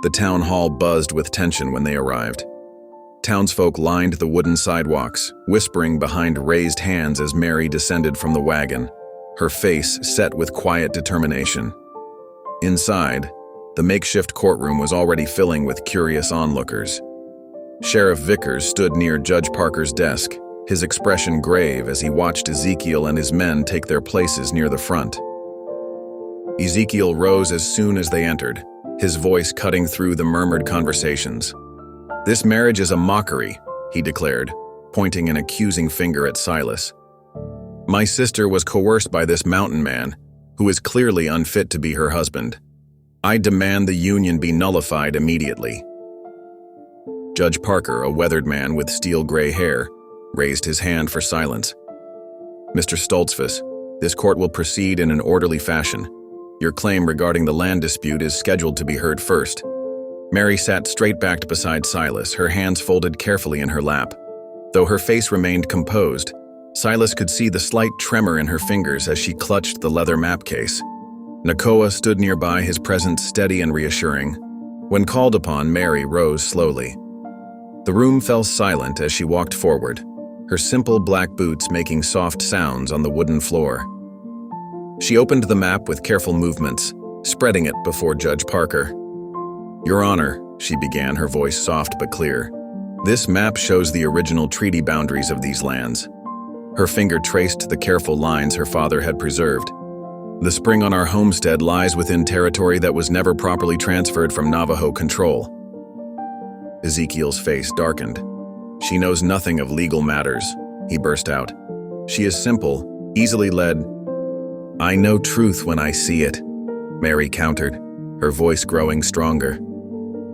The town hall buzzed with tension when they arrived. Townsfolk lined the wooden sidewalks, whispering behind raised hands as Mary descended from the wagon, her face set with quiet determination. Inside, the makeshift courtroom was already filling with curious onlookers. Sheriff Vickers stood near Judge Parker's desk, his expression grave as he watched Ezekiel and his men take their places near the front. Ezekiel rose as soon as they entered, his voice cutting through the murmured conversations. "This marriage is a mockery," he declared, pointing an accusing finger at Silas. "My sister was coerced by this mountain man, who is clearly unfit to be her husband. I demand the union be nullified immediately." Judge Parker, a weathered man with steel-gray hair, raised his hand for silence. "Mr. Stoltzfus, this court will proceed in an orderly fashion. Your claim regarding the land dispute is scheduled to be heard first." Mary sat straight-backed beside Silas, her hands folded carefully in her lap. Though her face remained composed, Silas could see the slight tremor in her fingers as she clutched the leather map case. Nakoa stood nearby, his presence steady and reassuring. When called upon, Mary rose slowly. The room fell silent as she walked forward, her simple black boots making soft sounds on the wooden floor. She opened the map with careful movements, spreading it before Judge Parker. "Your Honor," she began, her voice soft but clear, "this map shows the original treaty boundaries of these lands." Her finger traced the careful lines her father had preserved. "The spring on our homestead lies within territory that was never properly transferred from Navajo control." Ezekiel's face darkened. "She knows nothing of legal matters," he burst out. "She is simple, easily led." "I know truth when I see it," Mary countered, her voice growing stronger.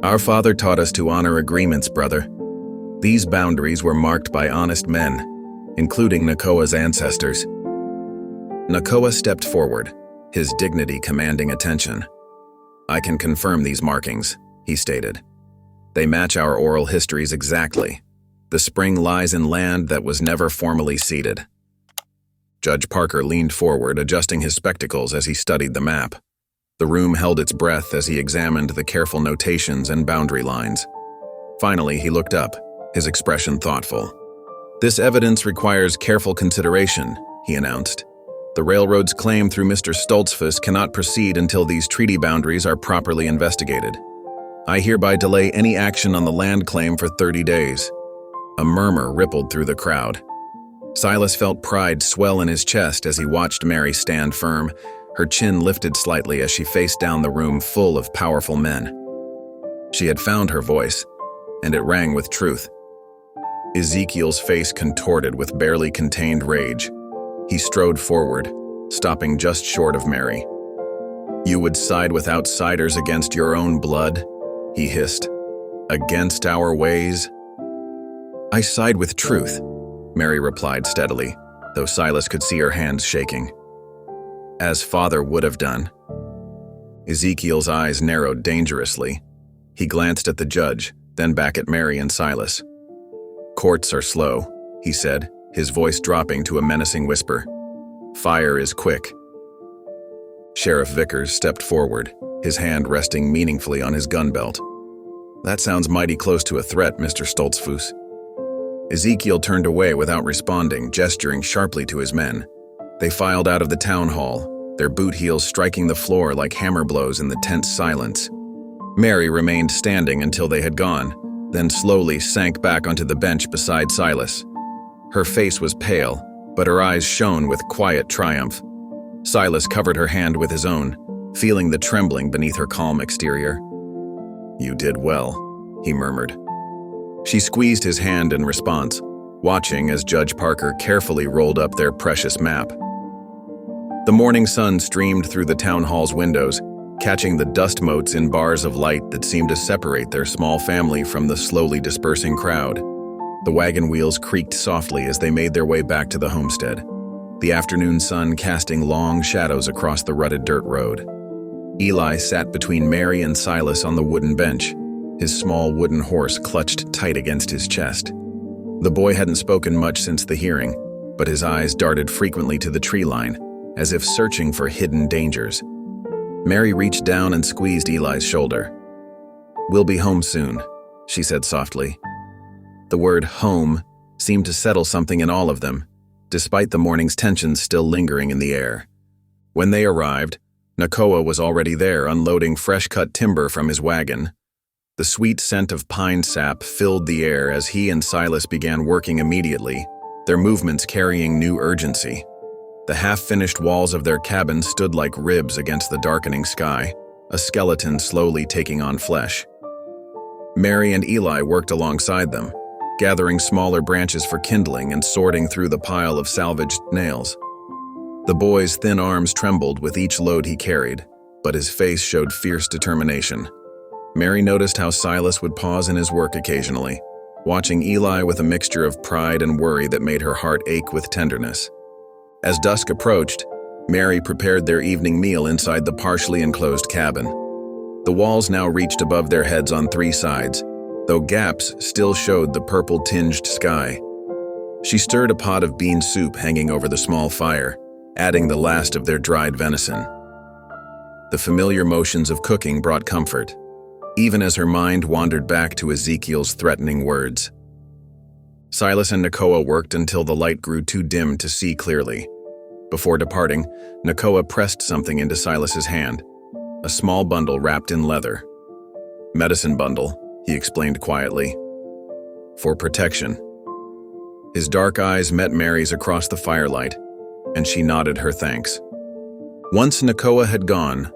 "Our father taught us to honor agreements, brother. These boundaries were marked by honest men, including Nakoa's ancestors." Nakoa stepped forward, his dignity commanding attention. "I can confirm these markings," he stated. "They match our oral histories exactly. The spring lies in land that was never formally ceded." Judge Parker leaned forward, adjusting his spectacles as he studied the map. The room held its breath as he examined the careful notations and boundary lines. Finally, he looked up, his expression thoughtful. "This evidence requires careful consideration," he announced. "The railroad's claim through Mr. Stoltzfus cannot proceed until these treaty boundaries are properly investigated. I hereby delay any action on the land claim for 30 days. A murmur rippled through the crowd. Silas felt pride swell in his chest as he watched Mary stand firm, her chin lifted slightly as she faced down the room full of powerful men. She had found her voice, and it rang with truth. Ezekiel's face contorted with barely contained rage. He strode forward, stopping just short of Mary. "You would side with outsiders against your own blood?" he hissed. "Against our ways?" "I side with truth," Mary replied steadily, though Silas could see her hands shaking. "As father would have done." Ezekiel's eyes narrowed dangerously. He glanced at the judge, then back at Mary and Silas. "Courts are slow," he said, his voice dropping to a menacing whisper. "Fire is quick." Sheriff Vickers stepped forward, his hand resting meaningfully on his gun belt. "That sounds mighty close to a threat, Mr. Stoltzfus." Ezekiel turned away without responding, gesturing sharply to his men. They filed out of the town hall, their boot heels striking the floor like hammer blows in the tense silence. Mary remained standing until they had gone, then slowly sank back onto the bench beside Silas. Her face was pale, but her eyes shone with quiet triumph. Silas covered her hand with his own, feeling the trembling beneath her calm exterior. "You did well," he murmured. She squeezed his hand in response, watching as Judge Parker carefully rolled up their precious map. The morning sun streamed through the town hall's windows, catching the dust motes in bars of light that seemed to separate their small family from the slowly dispersing crowd. The wagon wheels creaked softly as they made their way back to the homestead, the afternoon sun casting long shadows across the rutted dirt road. Eli sat between Mary and Silas on the wooden bench, his small wooden horse clutched tight against his chest. The boy hadn't spoken much since the hearing, but his eyes darted frequently to the tree line, as if searching for hidden dangers. Mary reached down and squeezed Eli's shoulder. "We'll be home soon," she said softly. The word home seemed to settle something in all of them, despite the morning's tensions still lingering in the air. When they arrived, Nakoa was already there, unloading fresh-cut timber from his wagon. The sweet scent of pine sap filled the air as he and Silas began working immediately, their movements carrying new urgency. The half-finished walls of their cabin stood like ribs against the darkening sky, a skeleton slowly taking on flesh. Mary and Eli worked alongside them, gathering smaller branches for kindling and sorting through the pile of salvaged nails. The boy's thin arms trembled with each load he carried, but his face showed fierce determination. Mary noticed how Silas would pause in his work occasionally, watching Eli with a mixture of pride and worry that made her heart ache with tenderness. As dusk approached, Mary prepared their evening meal inside the partially enclosed cabin. The walls now reached above their heads on three sides, though gaps still showed the purple-tinged sky. She stirred a pot of bean soup hanging over the small fire, adding the last of their dried venison. The familiar motions of cooking brought comfort, even as her mind wandered back to Ezekiel's threatening words. Silas and Nakoa worked until the light grew too dim to see clearly. Before departing, Nakoa pressed something into Silas's hand, a small bundle wrapped in leather. "Medicine bundle," he explained quietly. "For protection." His dark eyes met Mary's across the firelight, and she nodded her thanks. Once Nakoa had gone,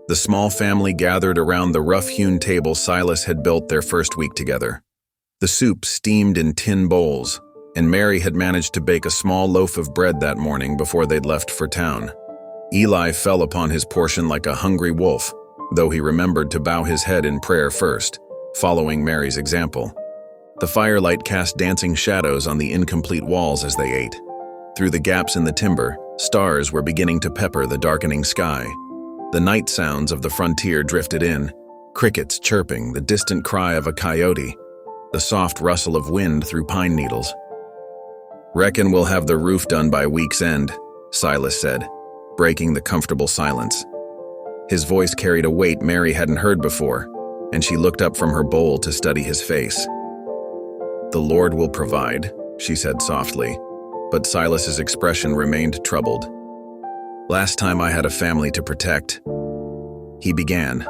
the small family gathered around the rough-hewn table Silas had built their first week together. The soup steamed in tin bowls, and Mary had managed to bake a small loaf of bread that morning before they'd left for town. Eli fell upon his portion like a hungry wolf, though he remembered to bow his head in prayer first, following Mary's example. The firelight cast dancing shadows on the incomplete walls as they ate. Through the gaps in the timber, stars were beginning to pepper the darkening sky. The night sounds of the frontier drifted in, crickets chirping, the distant cry of a coyote, the soft rustle of wind through pine needles. "Reckon we'll have the roof done by week's end," Silas said, breaking the comfortable silence. His voice carried a weight Mary hadn't heard before, and she looked up from her bowl to study his face. "The Lord will provide," she said softly, but Silas's expression remained troubled. "Last time I had a family to protect," he began,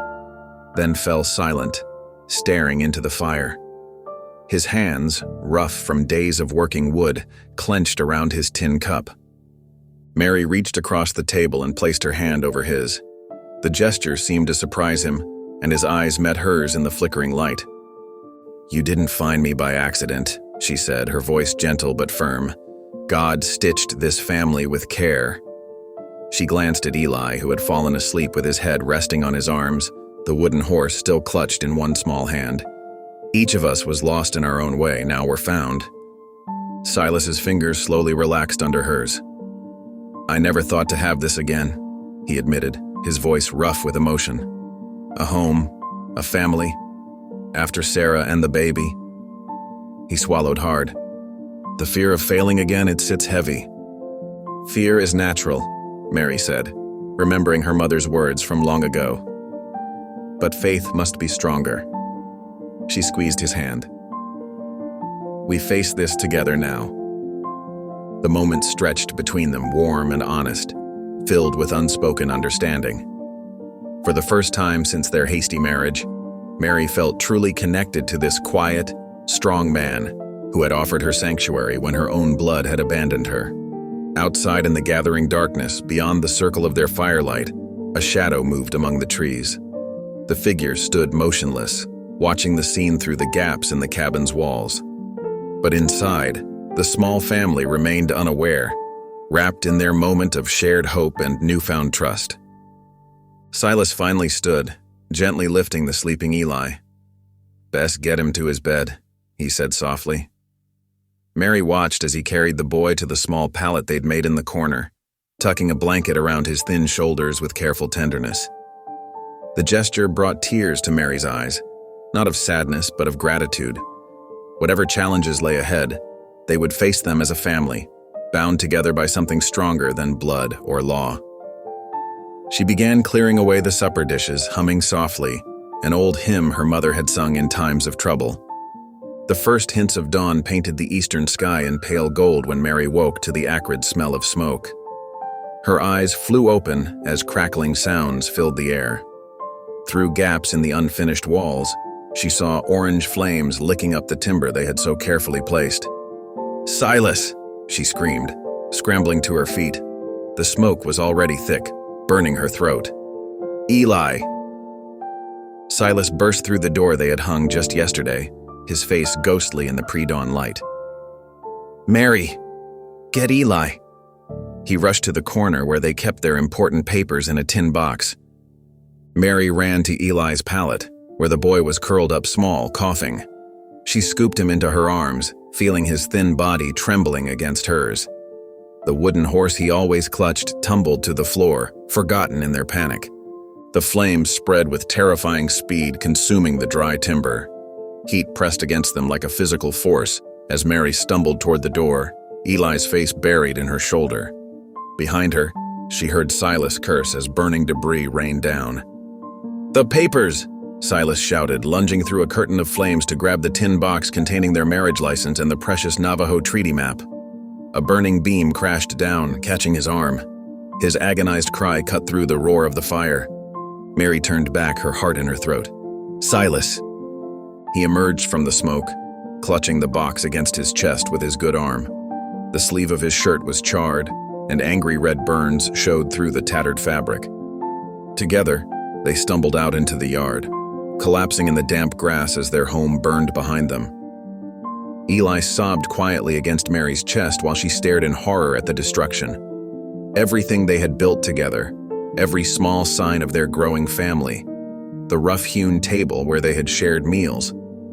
then fell silent, staring into the fire. His hands, rough from days of working wood, clenched around his tin cup. Mary reached across the table and placed her hand over his. The gesture seemed to surprise him, and his eyes met hers in the flickering light. "You didn't find me by accident," she said, her voice gentle but firm. "God stitched this family with care." She glanced at Eli, who had fallen asleep with his head resting on his arms, the wooden horse still clutched in one small hand. "Each of us was lost in our own way, now we're found." Silas's fingers slowly relaxed under hers. "I never thought to have this again," he admitted, his voice rough with emotion. "A home, a family, after Sarah and the baby." He swallowed hard. "The fear of failing again, it sits heavy." "Fear is natural," Mary said, remembering her mother's words from long ago. "But faith must be stronger." She squeezed his hand. "We face this together now." The moment stretched between them, warm and honest, filled with unspoken understanding. For the first time since their hasty marriage, Mary felt truly connected to this quiet, strong man who had offered her sanctuary when her own blood had abandoned her. Outside in the gathering darkness, beyond the circle of their firelight, a shadow moved among the trees. The figure stood motionless, watching the scene through the gaps in the cabin's walls. But inside, the small family remained unaware, wrapped in their moment of shared hope and newfound trust. Silas finally stood, gently lifting the sleeping Eli. "Best get him to his bed," he said softly. Mary watched as he carried the boy to the small pallet they'd made in the corner, tucking a blanket around his thin shoulders with careful tenderness. The gesture brought tears to Mary's eyes, not of sadness but of gratitude. Whatever challenges lay ahead, they would face them as a family, bound together by something stronger than blood or law. She began clearing away the supper dishes, humming softly, an old hymn her mother had sung in times of trouble. The first hints of dawn painted the eastern sky in pale gold when Mary woke to the acrid smell of smoke. Her eyes flew open as crackling sounds filled the air. Through gaps in the unfinished walls, she saw orange flames licking up the timber they had so carefully placed. "Silas!" she screamed, scrambling to her feet. The smoke was already thick, burning her throat. "Eli!" Silas burst through the door they had hung just yesterday, his face ghostly in the pre-dawn light. "Mary! Get Eli!" He rushed to the corner where they kept their important papers in a tin box. Mary ran to Eli's pallet, where the boy was curled up small, coughing. She scooped him into her arms, feeling his thin body trembling against hers. The wooden horse he always clutched tumbled to the floor, forgotten in their panic. The flames spread with terrifying speed, consuming the dry timber. Heat pressed against them like a physical force as Mary stumbled toward the door, Eli's face buried in her shoulder. Behind her, she heard Silas curse as burning debris rained down. "The papers!" Silas shouted, lunging through a curtain of flames to grab the tin box containing their marriage license and the precious Navajo treaty map. A burning beam crashed down, catching his arm. His agonized cry cut through the roar of the fire. Mary turned back, her heart in her throat. "Silas!" He emerged from the smoke, clutching the box against his chest with his good arm. The sleeve of his shirt was charred, and angry red burns showed through the tattered fabric. Together, they stumbled out into the yard, collapsing in the damp grass as their home burned behind them. Eli sobbed quietly against Mary's chest while she stared in horror at the destruction. Everything they had built together, every small sign of their growing family, the rough-hewn table where they had shared meals,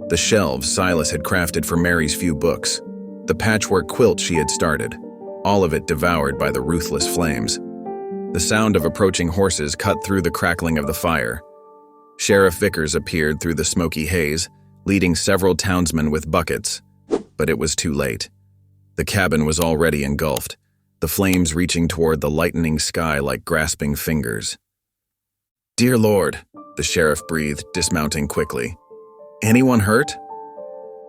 the shelves Silas had crafted for Mary's few books, the patchwork quilt she had started, all of it devoured by the ruthless flames. The sound of approaching horses cut through the crackling of the fire. Sheriff Vickers appeared through the smoky haze, leading several townsmen with buckets. But it was too late. The cabin was already engulfed, the flames reaching toward the lightening sky like grasping fingers. "Dear Lord," the sheriff breathed, dismounting quickly. "Anyone hurt?"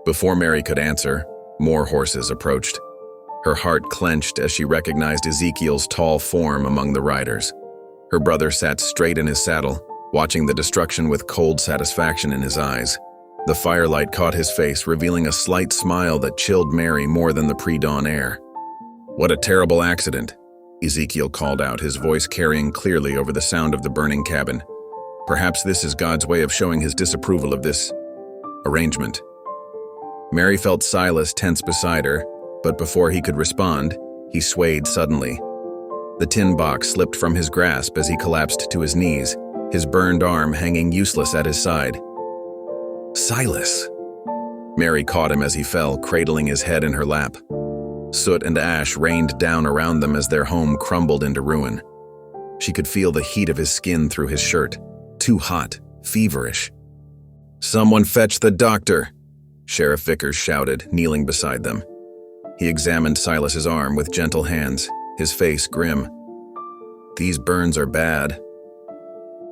Before Mary could answer, more horses approached. Her heart clenched as she recognized Ezekiel's tall form among the riders. Her brother sat straight in his saddle, watching the destruction with cold satisfaction in his eyes. The firelight caught his face, revealing a slight smile that chilled Mary more than the pre-dawn air. "What a terrible accident," Ezekiel called out, his voice carrying clearly over the sound of the burning cabin. "Perhaps this is God's way of showing his disapproval of this arrangement." Mary felt Silas tense beside her, but before he could respond, he swayed suddenly. The tin box slipped from his grasp as he collapsed to his knees, his burned arm hanging useless at his side. "Silas!" Mary caught him as he fell, cradling his head in her lap. Soot and ash rained down around them as their home crumbled into ruin. She could feel the heat of his skin through his shirt, too hot, feverish. "Someone fetch the doctor!" Sheriff Vickers shouted, kneeling beside them. He examined Silas's arm with gentle hands, his face grim. "These burns are bad."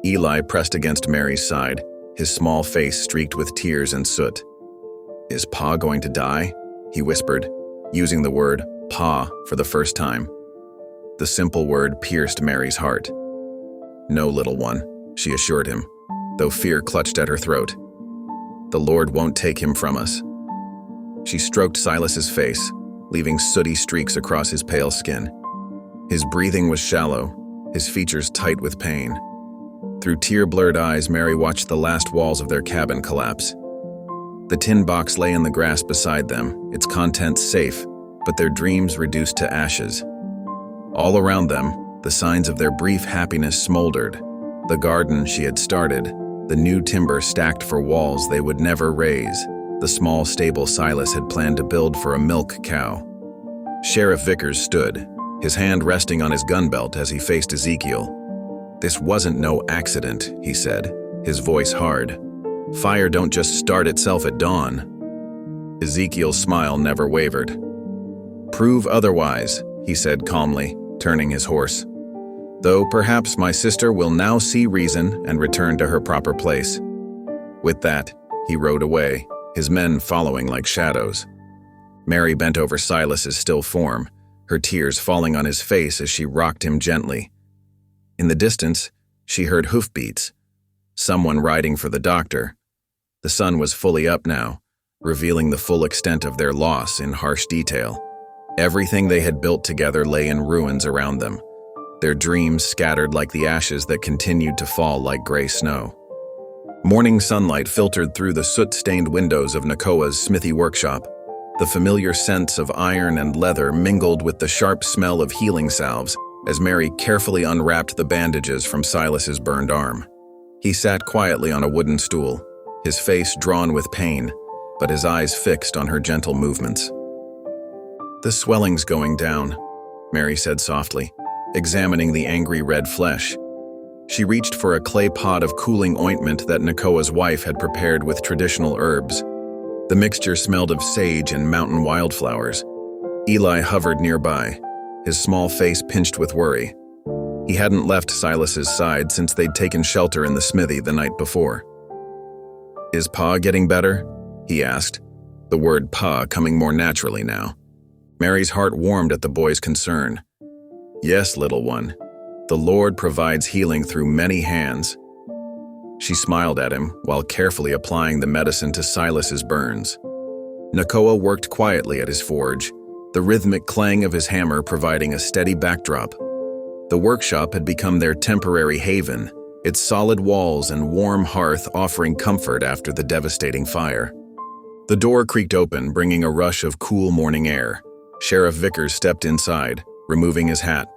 Eli pressed against Mary's side, his small face streaked with tears and soot. "Is Pa going to die?" he whispered, using the word Pa for the first time. The simple word pierced Mary's heart. "No, little one," she assured him, though fear clutched at her throat. "The Lord won't take him from us." She stroked Silas's face, leaving sooty streaks across his pale skin. His breathing was shallow, his features tight with pain. Through tear-blurred eyes, Mary watched the last walls of their cabin collapse. The tin box lay in the grass beside them, its contents safe, but their dreams reduced to ashes. All around them, the signs of their brief happiness smoldered. The garden she had started, the new timber stacked for walls they would never raise, the small stable Silas had planned to build for a milk cow. Sheriff Vickers stood, his hand resting on his gun belt as he faced Ezekiel. "This wasn't no accident," he said, his voice hard. "Fire don't just start itself at dawn." Ezekiel's smile never wavered. "Prove otherwise," he said calmly, turning his horse. "Though perhaps my sister will now see reason and return to her proper place." With that, he rode away, his men following like shadows. Mary bent over Silas's still form, her tears falling on his face as she rocked him gently. In the distance, she heard hoofbeats, someone riding for the doctor. The sun was fully up now, revealing the full extent of their loss in harsh detail. Everything they had built together lay in ruins around them, their dreams scattered like the ashes that continued to fall like gray snow. Morning sunlight filtered through the soot-stained windows of Nakoa's smithy workshop. The familiar scents of iron and leather mingled with the sharp smell of healing salves as Mary carefully unwrapped the bandages from Silas's burned arm. He sat quietly on a wooden stool, his face drawn with pain, but his eyes fixed on her gentle movements. "The swelling's going down," Mary said softly, examining the angry red flesh. She reached for a clay pot of cooling ointment that Nakoa's wife had prepared with traditional herbs. The mixture smelled of sage and mountain wildflowers. Eli hovered nearby, his small face pinched with worry. He hadn't left Silas's side since they'd taken shelter in the smithy the night before. "Is Pa getting better?" he asked, the word Pa coming more naturally now. Mary's heart warmed at the boy's concern. "Yes, little one. The Lord provides healing through many hands." She smiled at him while carefully applying the medicine to Silas's burns. Nakoa worked quietly at his forge, the rhythmic clang of his hammer providing a steady backdrop. The workshop had become their temporary haven, its solid walls and warm hearth offering comfort after the devastating fire. The door creaked open, bringing a rush of cool morning air. Sheriff Vickers stepped inside, removing his hat.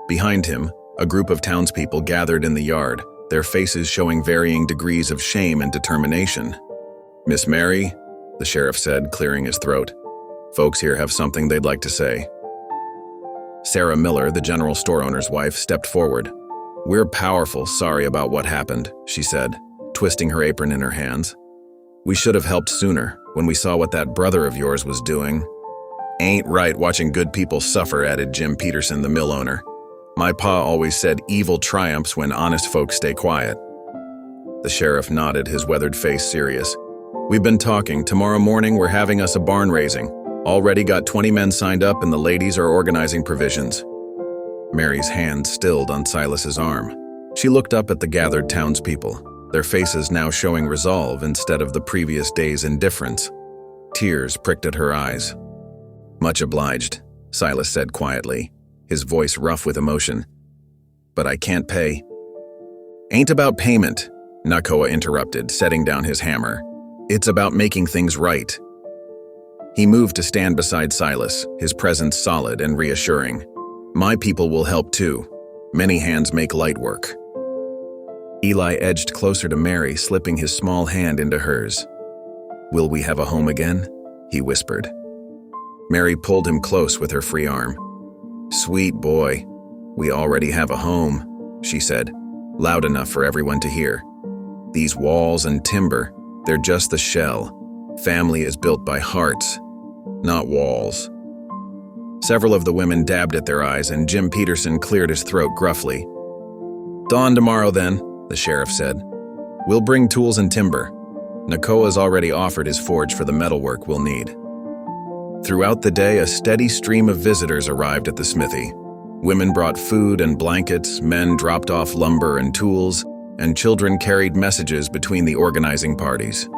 Behind him, a group of townspeople gathered in the yard, their faces showing varying degrees of shame and determination. "Miss Mary," the sheriff said, clearing his throat. "Folks here have something they'd like to say." Sarah Miller, the general store owner's wife, stepped forward. "We're powerful sorry about what happened," she said, twisting her apron in her hands. "We should have helped sooner, when we saw what that brother of yours was doing." "Ain't right watching good people suffer," added Jim Peterson, the mill owner. "My pa always said evil triumphs when honest folks stay quiet." The sheriff nodded, his weathered face serious. "We've been talking. Tomorrow morning we're having us a barn raising. Already got 20 men signed up and the ladies are organizing provisions." Mary's hand stilled on Silas's arm. She looked up at the gathered townspeople, their faces now showing resolve instead of the previous day's indifference. Tears pricked at her eyes. "Much obliged," Silas said quietly, his voice rough with emotion. "But I can't pay." "Ain't about payment," Nakoa interrupted, setting down his hammer. "It's about making things right." He moved to stand beside Silas, his presence solid and reassuring. "My people will help too. Many hands make light work." Eli edged closer to Mary, slipping his small hand into hers. "Will we have a home again?" he whispered. Mary pulled him close with her free arm. "Sweet boy, we already have a home," she said, loud enough for everyone to hear. "These walls and timber, they're just the shell. Family is built by hearts, not walls." Several of the women dabbed at their eyes, and Jim Peterson cleared his throat gruffly. "Dawn tomorrow, then," the sheriff said. "We'll bring tools and timber. Nakoa's already offered his forge for the metalwork we'll need." Throughout the day, a steady stream of visitors arrived at the smithy. Women brought food and blankets, men dropped off lumber and tools, and children carried messages between the organizing parties.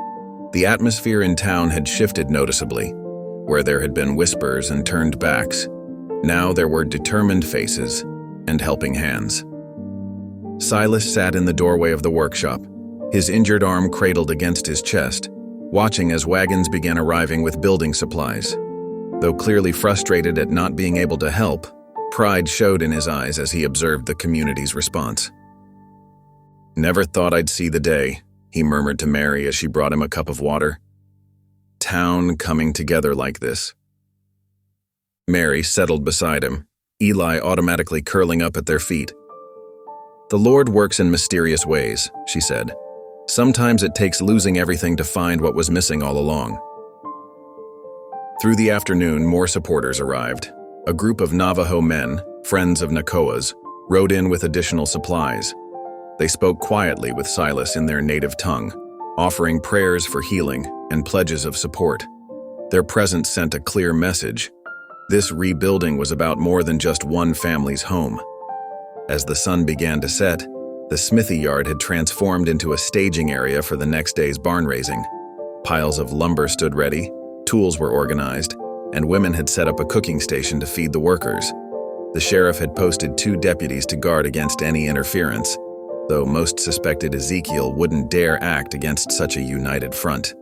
The atmosphere in town had shifted noticeably. Where there had been whispers and turned backs, now there were determined faces and helping hands. Silas sat in the doorway of the workshop, his injured arm cradled against his chest, watching as wagons began arriving with building supplies. Though clearly frustrated at not being able to help, pride showed in his eyes as he observed the community's response. "Never thought I'd see the day," he murmured to Mary as she brought him a cup of water. "Town coming together like this." Mary settled beside him, Eli automatically curling up at their feet. "The Lord works in mysterious ways," she said. "Sometimes it takes losing everything to find what was missing all along." Through the afternoon, more supporters arrived. A group of Navajo men, friends of Nakoa's, rode in with additional supplies. They spoke quietly with Silas in their native tongue, offering prayers for healing and pledges of support. Their presence sent a clear message. This rebuilding was about more than just one family's home. As the sun began to set, the smithy yard had transformed into a staging area for the next day's barn raising. Piles of lumber stood ready, tools were organized, and women had set up a cooking station to feed the workers. The sheriff had posted 2 deputies to guard against any interference, though most suspected Ezekiel wouldn't dare act against such a united front.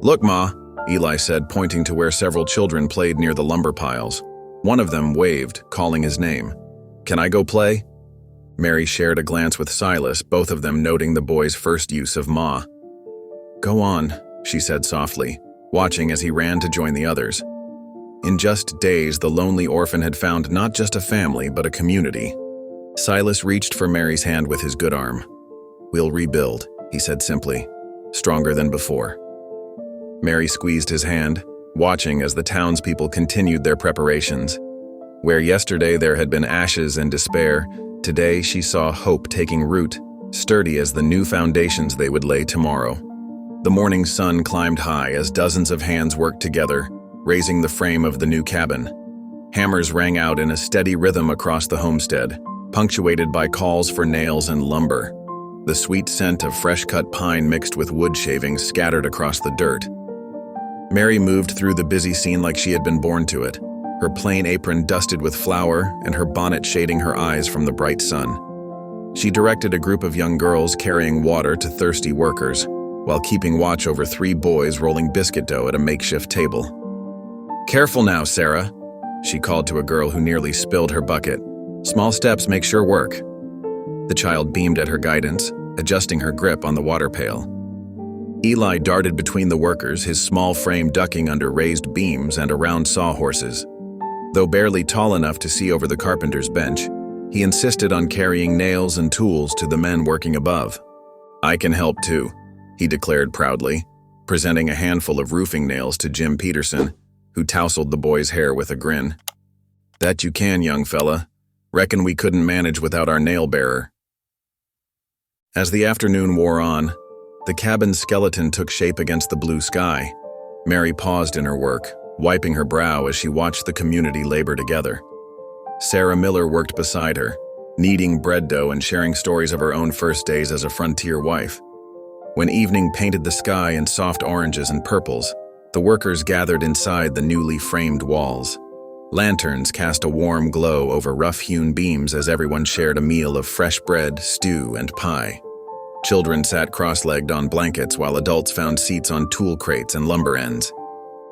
"Look, Ma," Eli said, pointing to where several children played near the lumber piles. One of them waved, calling his name. "Can I go play?" Mary shared a glance with Silas, both of them noting the boy's first use of Ma. "Go on," she said softly, watching as he ran to join the others. In just days, the lonely orphan had found not just a family, but a community. Silas reached for Mary's hand with his good arm. "We'll rebuild," he said simply, stronger than before. Mary squeezed his hand, watching as the townspeople continued their preparations. Where yesterday there had been ashes and despair, today she saw hope taking root, sturdy as the new foundations they would lay tomorrow. The morning sun climbed high as dozens of hands worked together, raising the frame of the new cabin. Hammers rang out in a steady rhythm across the homestead, punctuated by calls for nails and lumber. The sweet scent of fresh-cut pine mixed with wood shavings scattered across the dirt. Mary moved through the busy scene like she had been born to it, her plain apron dusted with flour and her bonnet shading her eyes from the bright sun. She directed a group of young girls carrying water to thirsty workers, while keeping watch over 3 boys rolling biscuit dough at a makeshift table. "Careful now, Sarah," she called to a girl who nearly spilled her bucket. "Small steps make sure work." The child beamed at her guidance, adjusting her grip on the water pail. Eli darted between the workers, his small frame ducking under raised beams and around sawhorses. Though barely tall enough to see over the carpenter's bench, he insisted on carrying nails and tools to the men working above. "I can help too," he declared proudly, presenting a handful of roofing nails to Jim Peterson, who tousled the boy's hair with a grin. "That you can, young fella. Reckon we couldn't manage without our nail bearer." As the afternoon wore on, the cabin's skeleton took shape against the blue sky. Mary paused in her work, wiping her brow as she watched the community labor together. Sarah Miller worked beside her, kneading bread dough and sharing stories of her own first days as a frontier wife. When evening painted the sky in soft oranges and purples, the workers gathered inside the newly framed walls. Lanterns cast a warm glow over rough-hewn beams as everyone shared a meal of fresh bread, stew, and pie. Children sat cross-legged on blankets while adults found seats on tool crates and lumber ends.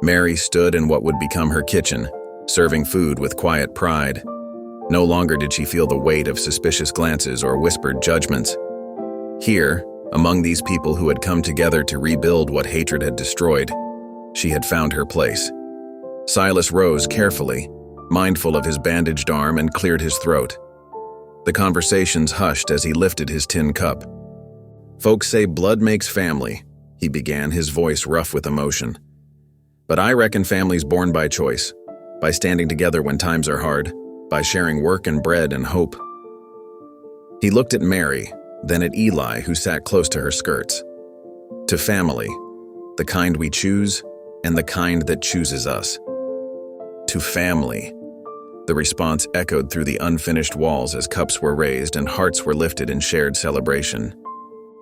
Mary stood in what would become her kitchen, serving food with quiet pride. No longer did she feel the weight of suspicious glances or whispered judgments. Here, among these people who had come together to rebuild what hatred had destroyed, she had found her place. Silas rose carefully, mindful of his bandaged arm, and cleared his throat. The conversations hushed as he lifted his tin cup. "Folks say blood makes family," he began, his voice rough with emotion. "But I reckon family's born by choice, by standing together when times are hard, by sharing work and bread and hope." He looked at Mary, then at Eli, who sat close to her skirts. "To family, the kind we choose and the kind that chooses us." "To family." The response echoed through the unfinished walls as cups were raised and hearts were lifted in shared celebration.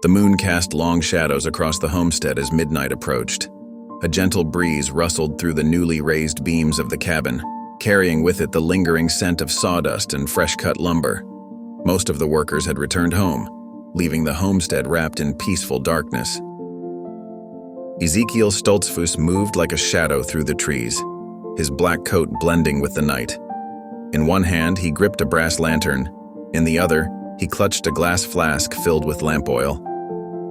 The moon cast long shadows across the homestead as midnight approached. A gentle breeze rustled through the newly raised beams of the cabin, carrying with it the lingering scent of sawdust and fresh-cut lumber. Most of the workers had returned home, leaving the homestead wrapped in peaceful darkness. Ezekiel Stoltzfus moved like a shadow through the trees, his black coat blending with the night. In one hand, he gripped a brass lantern. In the other, he clutched a glass flask filled with lamp oil.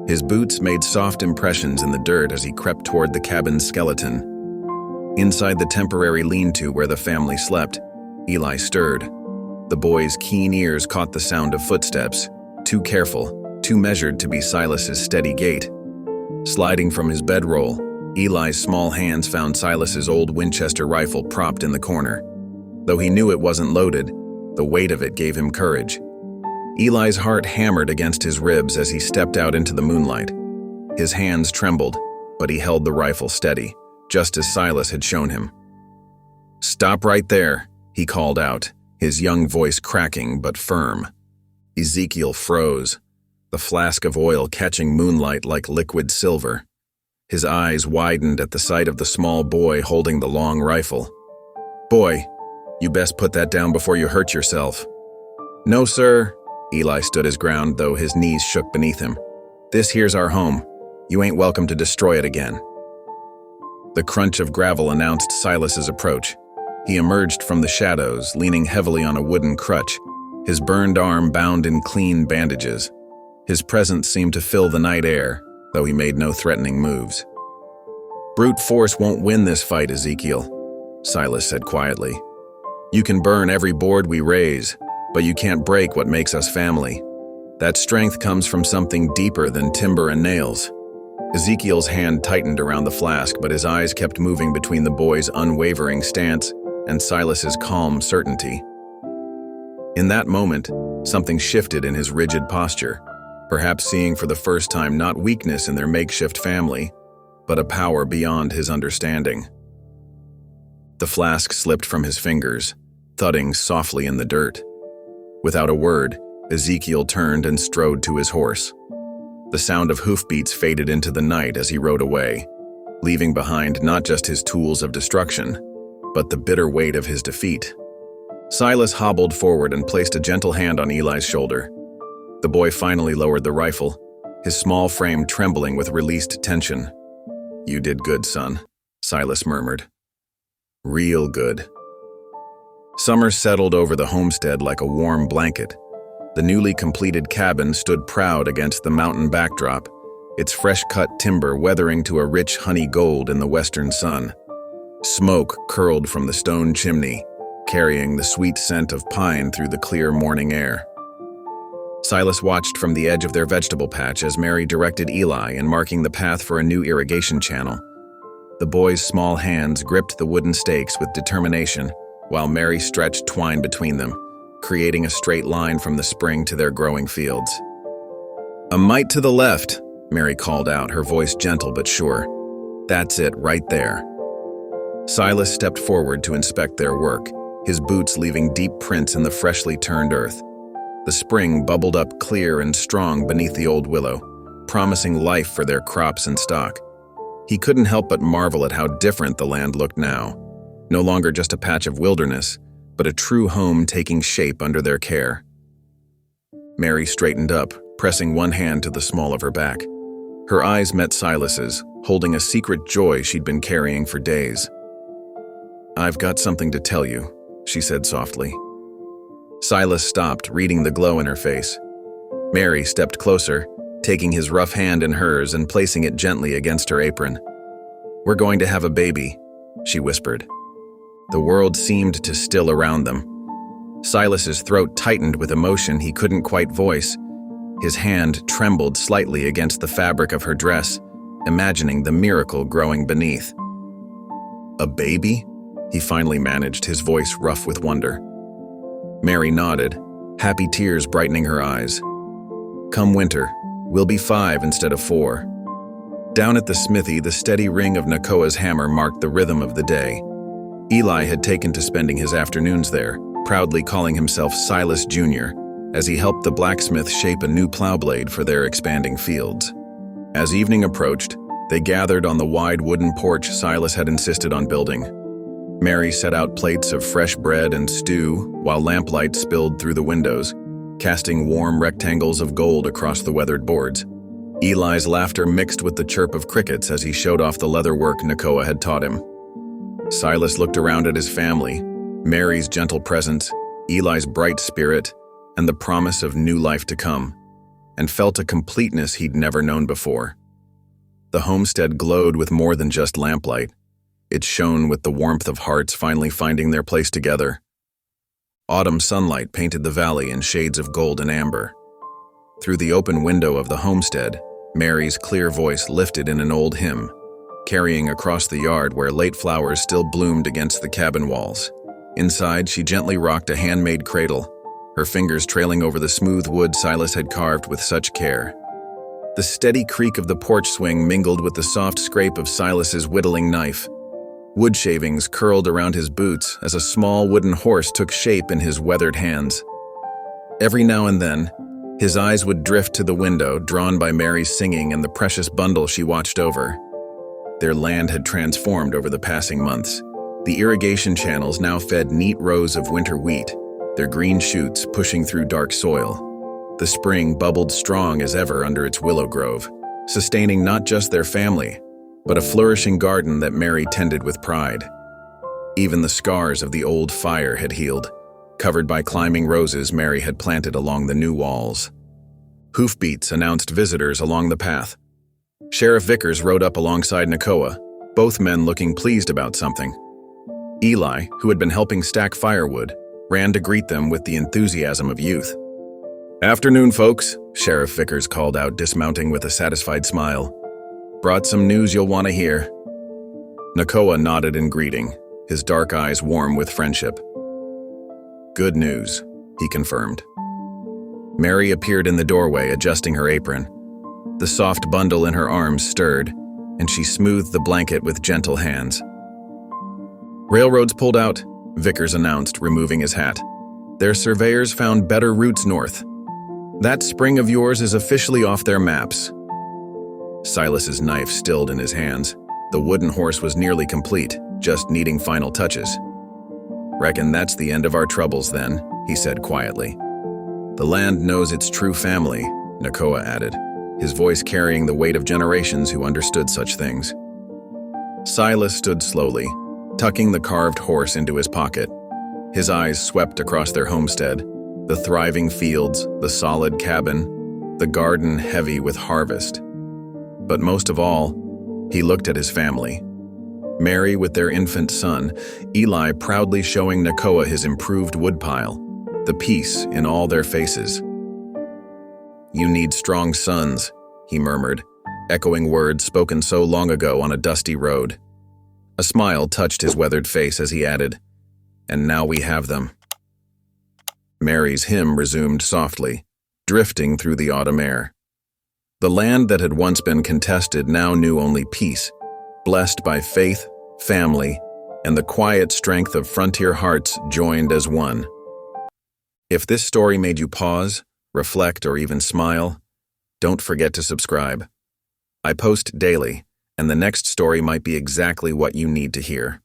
His boots made soft impressions in the dirt as he crept toward the cabin's skeleton. Inside the temporary lean-to where the family slept, Eli stirred. The boy's keen ears caught the sound of footsteps, too careful, too measured to be Silas's steady gait. Sliding from his bedroll, Eli's small hands found Silas's old Winchester rifle propped in the corner. Though he knew it wasn't loaded, the weight of it gave him courage. Eli's heart hammered against his ribs as he stepped out into the moonlight. His hands trembled, but he held the rifle steady, just as Silas had shown him. "Stop right there," he called out, his young voice cracking but firm. Ezekiel froze, the flask of oil catching moonlight like liquid silver. His eyes widened at the sight of the small boy holding the long rifle. "Boy, you best put that down before you hurt yourself." "No, sir." Eli stood his ground, though his knees shook beneath him. "This here's our home. You ain't welcome to destroy it again." The crunch of gravel announced Silas's approach. He emerged from the shadows, leaning heavily on a wooden crutch, his burned arm bound in clean bandages. His presence seemed to fill the night air, though he made no threatening moves. "Brute force won't win this fight, Ezekiel," Silas said quietly. "You can burn every board we raise, but you can't break what makes us family. That strength comes from something deeper than timber and nails." Ezekiel's hand tightened around the flask, but his eyes kept moving between the boy's unwavering stance and Silas's calm certainty. In that moment, something shifted in his rigid posture, perhaps seeing for the first time not weakness in their makeshift family, but a power beyond his understanding. The flask slipped from his fingers, thudding softly in the dirt. Without a word, Ezekiel turned and strode to his horse. The sound of hoofbeats faded into the night as he rode away, leaving behind not just his tools of destruction, but the bitter weight of his defeat. Silas hobbled forward and placed a gentle hand on Eli's shoulder. The boy finally lowered the rifle, his small frame trembling with released tension. "You did good, son," Silas murmured. "Real good." Summer settled over the homestead like a warm blanket. The newly completed cabin stood proud against the mountain backdrop, its fresh-cut timber weathering to a rich honey gold in the western sun. Smoke curled from the stone chimney, carrying the sweet scent of pine through the clear morning air. Silas watched from the edge of their vegetable patch as Mary directed Eli in marking the path for a new irrigation channel. The boy's small hands gripped the wooden stakes with determination, while Mary stretched twine between them, creating a straight line from the spring to their growing fields. "A mite to the left," Mary called out, her voice gentle but sure. "That's it, right there." Silas stepped forward to inspect their work, his boots leaving deep prints in the freshly turned earth. The spring bubbled up clear and strong beneath the old willow, promising life for their crops and stock. He couldn't help but marvel at how different the land looked now, no longer just a patch of wilderness, but a true home taking shape under their care. Mary straightened up, pressing one hand to the small of her back. Her eyes met Silas's, holding a secret joy she'd been carrying for days. "I've got something to tell you," she said softly. Silas stopped, reading the glow in her face. Mary stepped closer, taking his rough hand in hers and placing it gently against her apron. "We're going to have a baby," she whispered. The world seemed to still around them. Silas's throat tightened with emotion he couldn't quite voice. His hand trembled slightly against the fabric of her dress, imagining the miracle growing beneath. "A baby?" he finally managed, his voice rough with wonder. Mary nodded, happy tears brightening her eyes. "Come winter, we'll be 5 instead of 4. Down at the smithy, the steady ring of Nakoa's hammer marked the rhythm of the day. Eli had taken to spending his afternoons there, proudly calling himself Silas Jr., as he helped the blacksmith shape a new plow blade for their expanding fields. As evening approached, they gathered on the wide wooden porch Silas had insisted on building. Mary set out plates of fresh bread and stew, while lamplight spilled through the windows, casting warm rectangles of gold across the weathered boards. Eli's laughter mixed with the chirp of crickets as he showed off the leather work Nakoa had taught him. Silas looked around at his family, Mary's gentle presence, Eli's bright spirit, and the promise of new life to come, and felt a completeness he'd never known before. The homestead glowed with more than just lamplight. It shone with the warmth of hearts finally finding their place together. Autumn sunlight painted the valley in shades of gold and amber. Through the open window of the homestead, Mary's clear voice lifted in an old hymn, carrying across the yard where late flowers still bloomed against the cabin walls. Inside, she gently rocked a handmade cradle, her fingers trailing over the smooth wood Silas had carved with such care. The steady creak of the porch swing mingled with the soft scrape of Silas's whittling knife. Wood shavings curled around his boots as a small wooden horse took shape in his weathered hands. Every now and then, his eyes would drift to the window, drawn by Mary's singing and the precious bundle she watched over. Their land had transformed over the passing months. The irrigation channels now fed neat rows of winter wheat, their green shoots pushing through dark soil. The spring bubbled strong as ever under its willow grove, sustaining not just their family, but a flourishing garden that Mary tended with pride. Even the scars of the old fire had healed, covered by climbing roses Mary had planted along the new walls. Hoofbeats announced visitors along the path. Sheriff Vickers rode up alongside Nakoa, both men looking pleased about something. Eli, who had been helping stack firewood, ran to greet them with the enthusiasm of youth. "Afternoon, folks," Sheriff Vickers called out, dismounting with a satisfied smile. Brought some news you'll want to hear." Nakoa nodded in greeting, his dark eyes warm with friendship. "Good news," he confirmed. Mary appeared in the doorway, adjusting her apron. The soft bundle in her arms stirred, and she smoothed the blanket with gentle hands. "Railroads pulled out," Vickers announced, removing his hat. "Their surveyors found better routes north. That spring of yours is officially off their maps." Silas's knife stilled in his hands. The wooden horse was nearly complete, just needing final touches. "Reckon that's the end of our troubles then," he said quietly. "The land knows its true family," Nakoa added, his voice carrying the weight of generations who understood such things. Silas stood slowly, tucking the carved horse into his pocket. His eyes swept across their homestead, the thriving fields, the solid cabin, the garden heavy with harvest. But most of all, he looked at his family. Mary with their infant son, Eli proudly showing Nakoa his improved woodpile, the peace in all their faces. "You need strong sons," he murmured, echoing words spoken so long ago on a dusty road. A smile touched his weathered face as he added, "And now we have them." Mary's hymn resumed softly, drifting through the autumn air. The land that had once been contested now knew only peace, blessed by faith, family, and the quiet strength of frontier hearts joined as one. If this story made you pause, reflect, or even smile, don't forget to subscribe. I post daily, and the next story might be exactly what you need to hear.